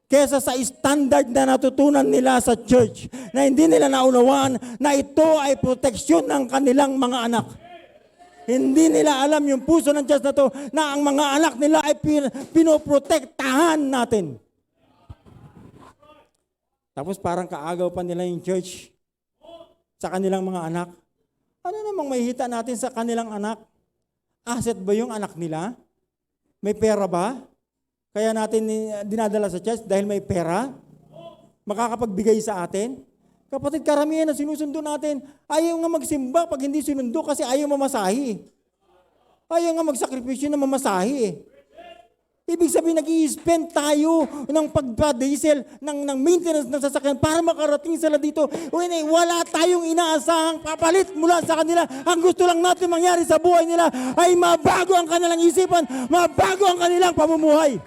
Kesa sa standard na natutunan nila sa church na hindi nila naunawaan na ito ay proteksyon ng kanilang mga anak. Hindi nila alam yung puso ng Diyos na to na ang mga anak nila ay pinoprotektahan natin. Tapos parang kaagaw pa nila yung church sa kanilang mga anak. Ano namang mahihita natin sa kanilang anak? Asset ba yung anak nila? May pera ba? Kaya natin dinadala sa church dahil may pera? Makakapagbigay sa atin? Kapatid, karamihan na sinusundo natin, ayaw nga magsimba pag hindi sinundo kasi ayaw mamasahi. Ayaw nga magsakripisyo na mamasahi. Ibig sabihin, nag-i-spend tayo ng pagpa-diesel, ng maintenance ng sasakyan para makarating sila dito. Wala tayong inaasahang papalit mula sa kanila. Ang gusto lang natin mangyari sa buhay nila ay mabago ang kanilang isipan, mabago ang kanilang pamumuhay.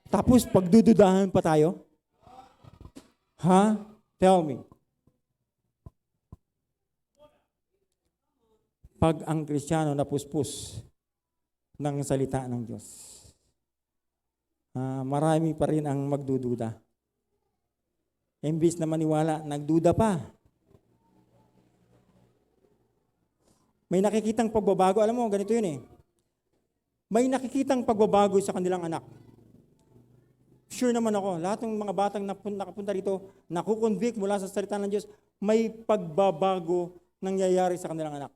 Tapos pagdududahan pa tayo? Ha? Tell me. Pag ang Kristiyano napuspos ng salita ng Diyos, marami pa rin ang magdududa. Imbis na maniwala, nagduda pa. May nakikitang pagbabago. Alam mo, ganito yun eh. May nakikitang pagbabago sa kanilang anak. Sure naman ako, lahat ng mga batang nakapunta dito, nakukonvict mula sa salita ng Diyos, may pagbabago nangyayari sa kanilang anak.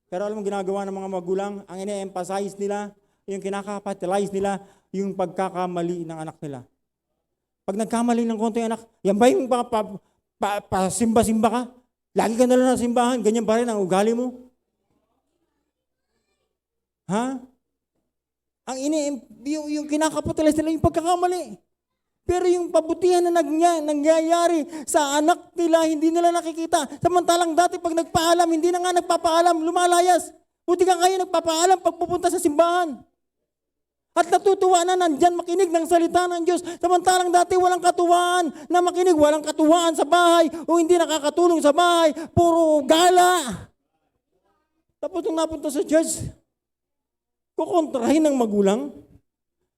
Pero alam mo ginagawa ng mga magulang, ang ine-emphasize nila, yung kinakapitalize nila, yung pagkakamali ng anak nila. Pag nagkamali ng konti yung anak, yan ba yung pasimba-simba ka? Lagi ka na lang sa simbahan, ganyan pa rin ang ugali mo? Ha? Yung kinakapitalize nila yung pagkakamali. Pero yung pabutihan na nangyayari sa anak nila, hindi nila nakikita. Samantalang dati pag nagpaalam, hindi na nga nagpapaalam, lumalayas. Buti ka kayo nagpapaalam pag pupunta sa simbahan. At natutuwa na nandyan makinig ng salita ng Diyos. Samantalang dati walang katuwaan na makinig, walang katuwaan sa bahay o hindi nakakatulong sa bahay, puro gala. Tapos nung napunta sa church, kukontrahin ng magulang.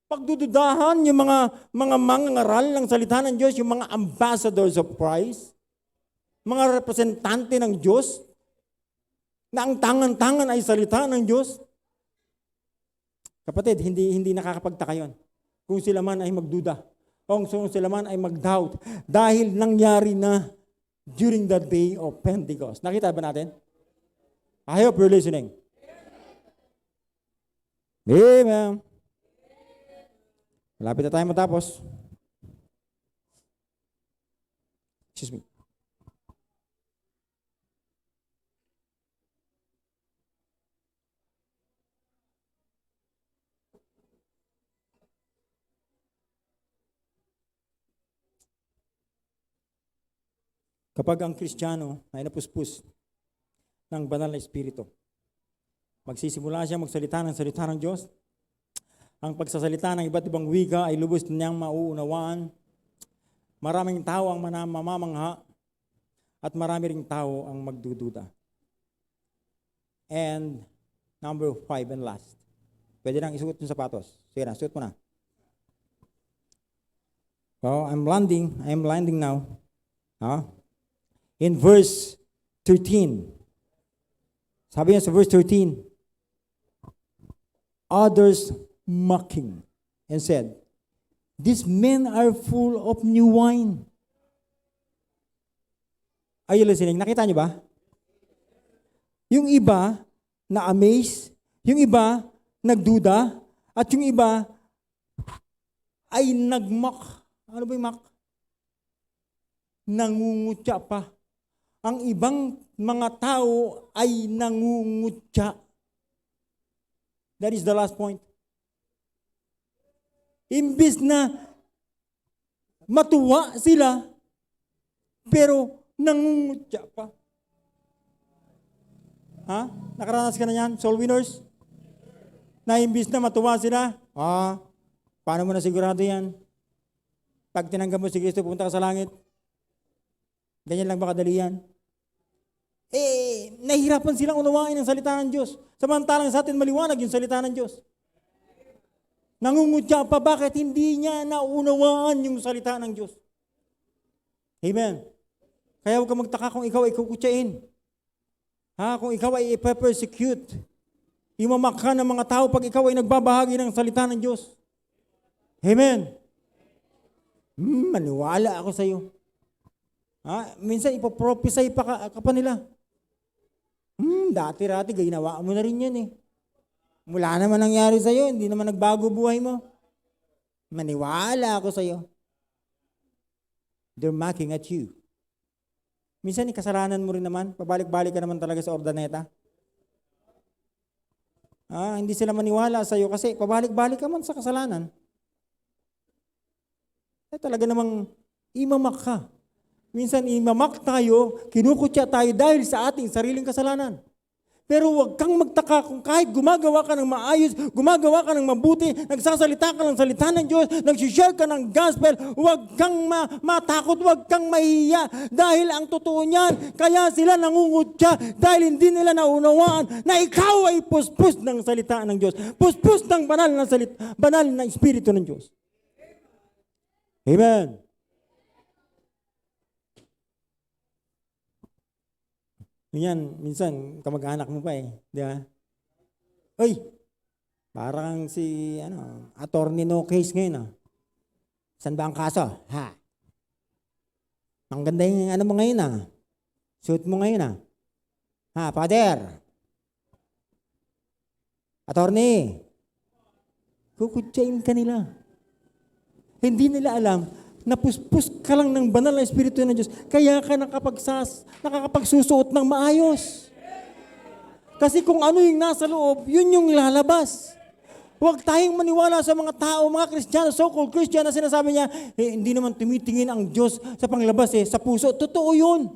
Pagdududahan yung mga mangangaral ng salita ng Diyos, yung mga ambassadors of Christ, mga representante ng Diyos, na ang tangan-tangan ay salita ng Diyos. Kapatid, hindi nakakapagtaka yun. Kung sila man ay magduda, kung sila man ay mag-doubt, dahil nangyari na during the day of Pentecost. Nakita ba natin? I hope you're listening. Amen. Malapit na tayo matapos. Excuse me. Kapag ang Kristiyano ay napuspos ng banal na Espiritu, magsisimula siya magsalita ng salita ng Diyos. Ang pagsasalita ng iba't ibang wika ay lubos niyang mauunawaan. Maraming tao ang mamamangha at marami ring tao ang magdududa. And number 5 and last. Pwede nang isuot yung sapatos. Sige na, suot mo na. Well, I'm landing now. In verse 13. Sabi niya sa verse 13, others mocking and said, these men are full of new wine. Are you listening? Nakita niyo ba? Yung iba na amazed, yung iba nagduda, at yung iba ay nagmock. Ano ba yung mock? Nangungutya pa. Ang ibang mga tao ay nangungutya. That is the last point. Imbis na matuwa sila, pero nangungutya pa. Ha? Nakaranas ka na yan, soul winners? Na imbis na matuwa sila, paano mo na sigurado yan? Pag tinanggap mo si Kristo, pupunta ka sa langit. Ganyan lang ba kadali yan? Nahihirapan silang unawain ang salita ng Diyos. Samantalang sa atin maliwanag yung salita ng Diyos. Nangungutya pa, bakit hindi niya naunawaan yung salita ng Diyos? Amen. Kaya huwag ka magtaka kung ikaw ay kukutyain. Kung ikaw ay ipe-persecute. Imamak ka ng mga tao pag ikaw ay nagbabahagi ng salita ng Diyos. Amen. Maniwala ako sa iyo. Minsan ipoprophesy pa ka nila. Dati-rati ginawa mo na rin yan eh. Wala naman nangyari sa iyo, hindi naman nagbago buhay mo. Maniwala ako sa iyo. They're mocking at you. Minsan kasalanan mo rin naman, pabalik-balik ka naman talaga sa ordaneta. Hindi sila maniwala sa iyo kasi pabalik-balik ka man sa kasalanan. Talaga namang imamak ka. Minsan imamak tayo, kinukutya tayo dahil sa ating sariling kasalanan. Pero huwag kang magtaka kung kahit gumagawa ka ng maayos, gumagawa ka ng mabuti, nagsasalita ka ng salita ng Diyos, nagsishare ka ng gospel, huwag kang matakot, huwag kang mahihiya. Dahil ang totoo niyan, kaya sila nangungutya dahil hindi nila naunawaan na ikaw ay puspos ng salita ng Diyos. Puspos ng banal na Espiritu ng Diyos. Amen. Yan, minsan kamag-anak mo pa eh, di ba? Uy, parang si attorney no case ngayon. Saan ba ang kaso? Ang ganda yung mo ngayon suit mo ngayon father. Attorney, kukutsain ka nila. Hindi nila alam na puspos ka lang ng banal na Espiritu ng Diyos. Kaya ka nakakapagsusuot ng maayos. Kasi kung ano yung nasa loob, yun yung lalabas. Huwag tayong maniwala sa mga tao, mga Kristiyano, so-called Christian na sinasabi niya, hindi naman tumitingin ang Diyos sa panglabas sa puso. Totoo yun.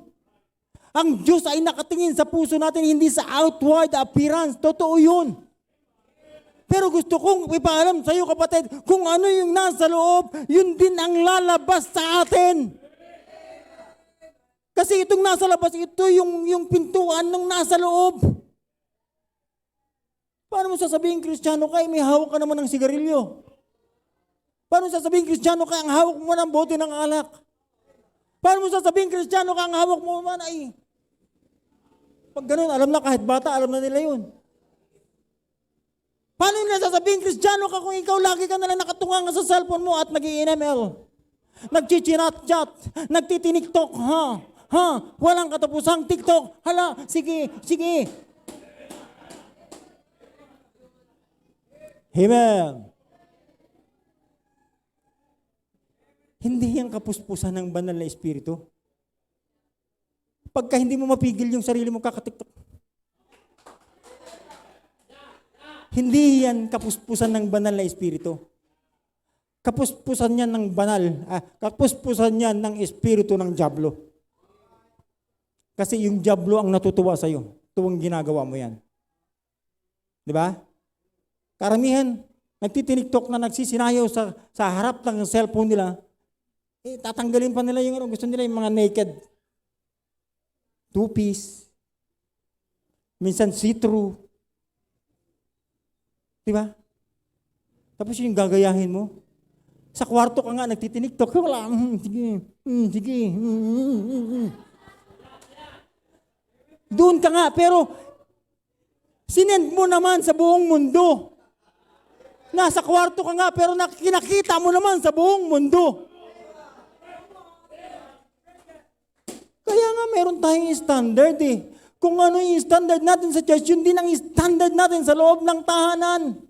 Ang Diyos ay nakatingin sa puso natin, hindi sa outward appearance. Totoo yun. Pero gusto kong ipaalam sa iyo, kapatid, kung ano yung nasa loob, yun din ang lalabas sa atin. Kasi itong nasa labas, ito yung pintuan ng nasa loob. Paano mo sasabihin, Kristiyano ka, may hawak ka naman ng sigarilyo? Paano mo sasabihin, Kristiyano ka, ang hawak mo ng bote ng alak? Paano mo sasabihin, Kristiyano ka, ang hawak mo man ay... Pag ganun, alam na kahit bata, alam na nila yun. Paano nila sasabihin, Kristiyano ka, kung ikaw lagi ka nalang nakatunga sa cellphone mo at nag-i-NML, nagchichinat-chat, nagtitiniktok, walang katapusang TikTok, hala, sige. Amen. Hindi yung kapuspusan ng banal na Espiritu. Pagka hindi mo mapigil yung sarili mo kakatiktok, hindi yan kapuspusan ng banal na Espiritu. Kapuspusan yan ng kapuspusan yan ng Espiritu ng Diablo. Kasi yung Diablo ang natutuwa sa'yo tuwang ginagawa mo yan. Di ba? Karamihan, nagtitiniktok na nagsisinayaw sa harap ng cellphone nila, tatanggalin pa nila yung gusto nila yung mga naked. Two-piece. Minsan see-through. Diba? Tapos yung gagayahin mo. Sa kwarto ka nga, nagtitiniktok. Wala, sige, sige. Doon ka nga, pero sinend mo naman sa buong mundo. Nasa kwarto ka nga, pero kinakita mo naman sa buong mundo. Kaya nga meron tayong standard eh. Kung ano yung standard natin sa church, yun din ang standard natin sa loob ng tahanan.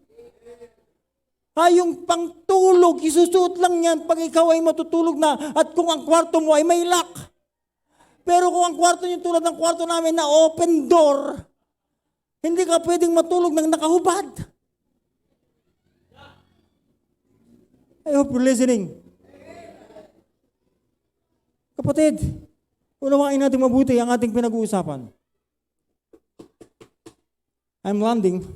Yung pangtulog, isusuot lang yan pag ikaw ay matutulog na at kung ang kwarto mo ay may lock. Pero kung ang kwarto niyo tulad ng kwarto namin na open door, hindi ka pwedeng matulog ng nakahubad. I hope you're listening. Kapatid, unawain natin mabuti ang ating pinag-uusapan. I'm landing.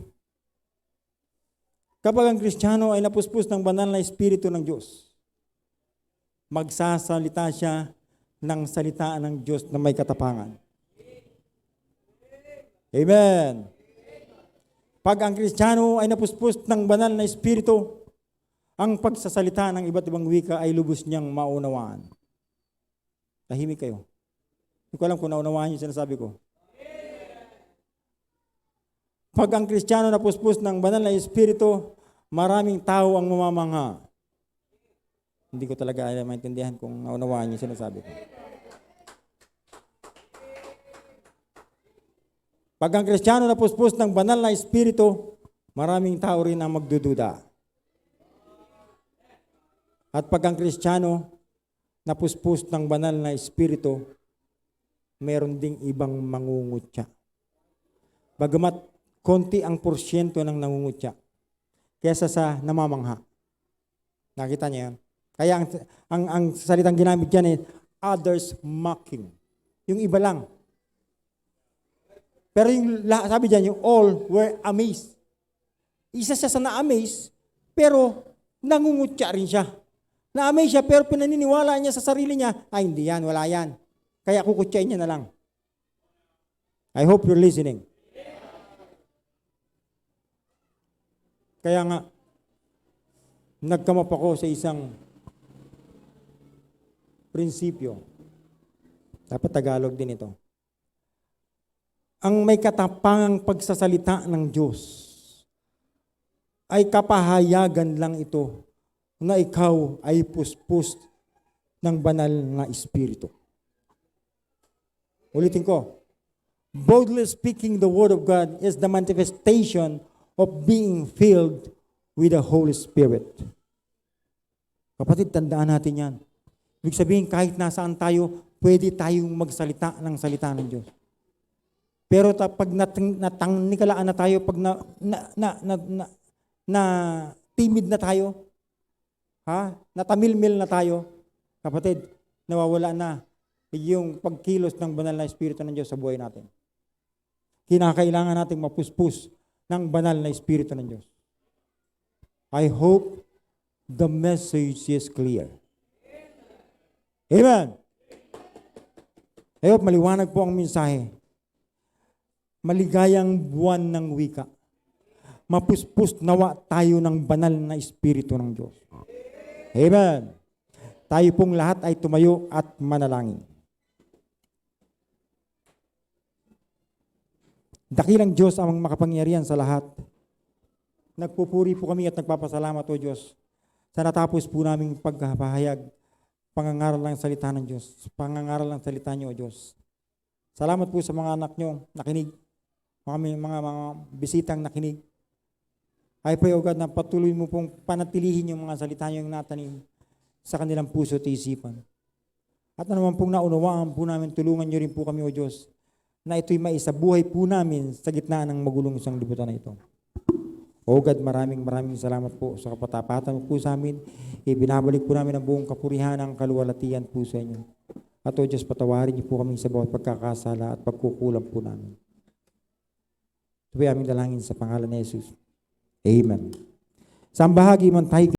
Kapag ang Kristiyano ay napuspos ng banal na Espiritu ng Diyos, magsasalita siya ng salita ng Diyos na may katapangan. Amen. Pag ang Kristiyano ay napuspos ng banal na Espiritu, ang pagsasalita ng iba't ibang wika ay lubos niyang maunawaan. Tahimik kayo. Hindi ko alam kung naunawaan niyo sinasabi ko. Pag ang Kristiyano napuspos ng banal na Espiritu, maraming tao ang mamamangha. Hindi ko talaga maintindihan kung naunawaan niyo sinasabi ko. Pag ang Kristiyano napuspos ng banal na Espiritu, maraming tao rin ang magdududa. At pag ang Kristiyano napuspos ng banal na Espiritu, meron ding ibang mangungutya. Bagamat konti ang porsyento ng nangungutya kesa sa namamangha. Nakita niyo yan? Kaya ang salitang ginamit dyan others mocking. Yung iba lang. Pero yung sabi dyan, yung all were amazed. Isa siya sa na-amaze, pero nangungutya rin siya. Na-amaze siya, pero pinaniniwala niya sa sarili niya, hindi yan, wala yan. Kaya kukutyain niya na lang. I hope you're listening. Kaya nga, nagkamap ako sa isang prinsipyo. Dapat Tagalog din ito. Ang may katapangang pagsasalita ng Diyos ay kapahayagan lang ito na ikaw ay puspos ng banal na Espiritu. Ulitin ko. Boldly speaking the Word of God is the manifestation of being filled with the Holy Spirit. Kapatid, tandaan natin yan. Ibig sabihin, kahit nasaan tayo, pwede tayong magsalita ng salita ng Diyos. Pero pag natangikalaan na tayo, pag na timid na tayo, natamilmil na tayo, kapatid, nawawala na yung pagkilos ng banal na Espiritu ng Diyos sa buhay natin. Kinakailangan nating mapuspos ng banal na Espiritu ng Diyos. I hope the message is clear. Amen. I hope maliwanag po ang mensahe. Maligayang buwan ng wika. Mapuspos nawa tayo ng banal na Espiritu ng Diyos. Amen. Tayo pong lahat ay tumayo at manalangin. Dakilang Diyos ang makapangyarihan sa lahat. Nagpupuri po kami at nagpapasalamat o Diyos sa natapos po naming pagpahayag, pangangaral ng salita ng Diyos, pangangaral ng salita niyo o Diyos. Salamat po sa mga anak niyo nakinig, mga bisitang nakinig. I pray, O God, na patuloy mo pong panatilihin yung mga salita niyo yung natanim sa kanilang puso at isipan. At naman pong naunawaan po namin, tulungan niyo rin po kami, O Diyos, na ito'y maisabuhay po namin sa gitna ng magulong isang libutan na ito. O God, maraming salamat po sa kapatapatan po sa amin. Ibinabalik po namin ang buong kapurihan ng kaluwalhatian po sa inyo. At O Diyos, patawarin niyo po kami sa bawat pagkakasala at pagkukulang po namin. Ito ay aming dalangin sa pangalan ni Jesus. Amen. Sa bahagi man tayo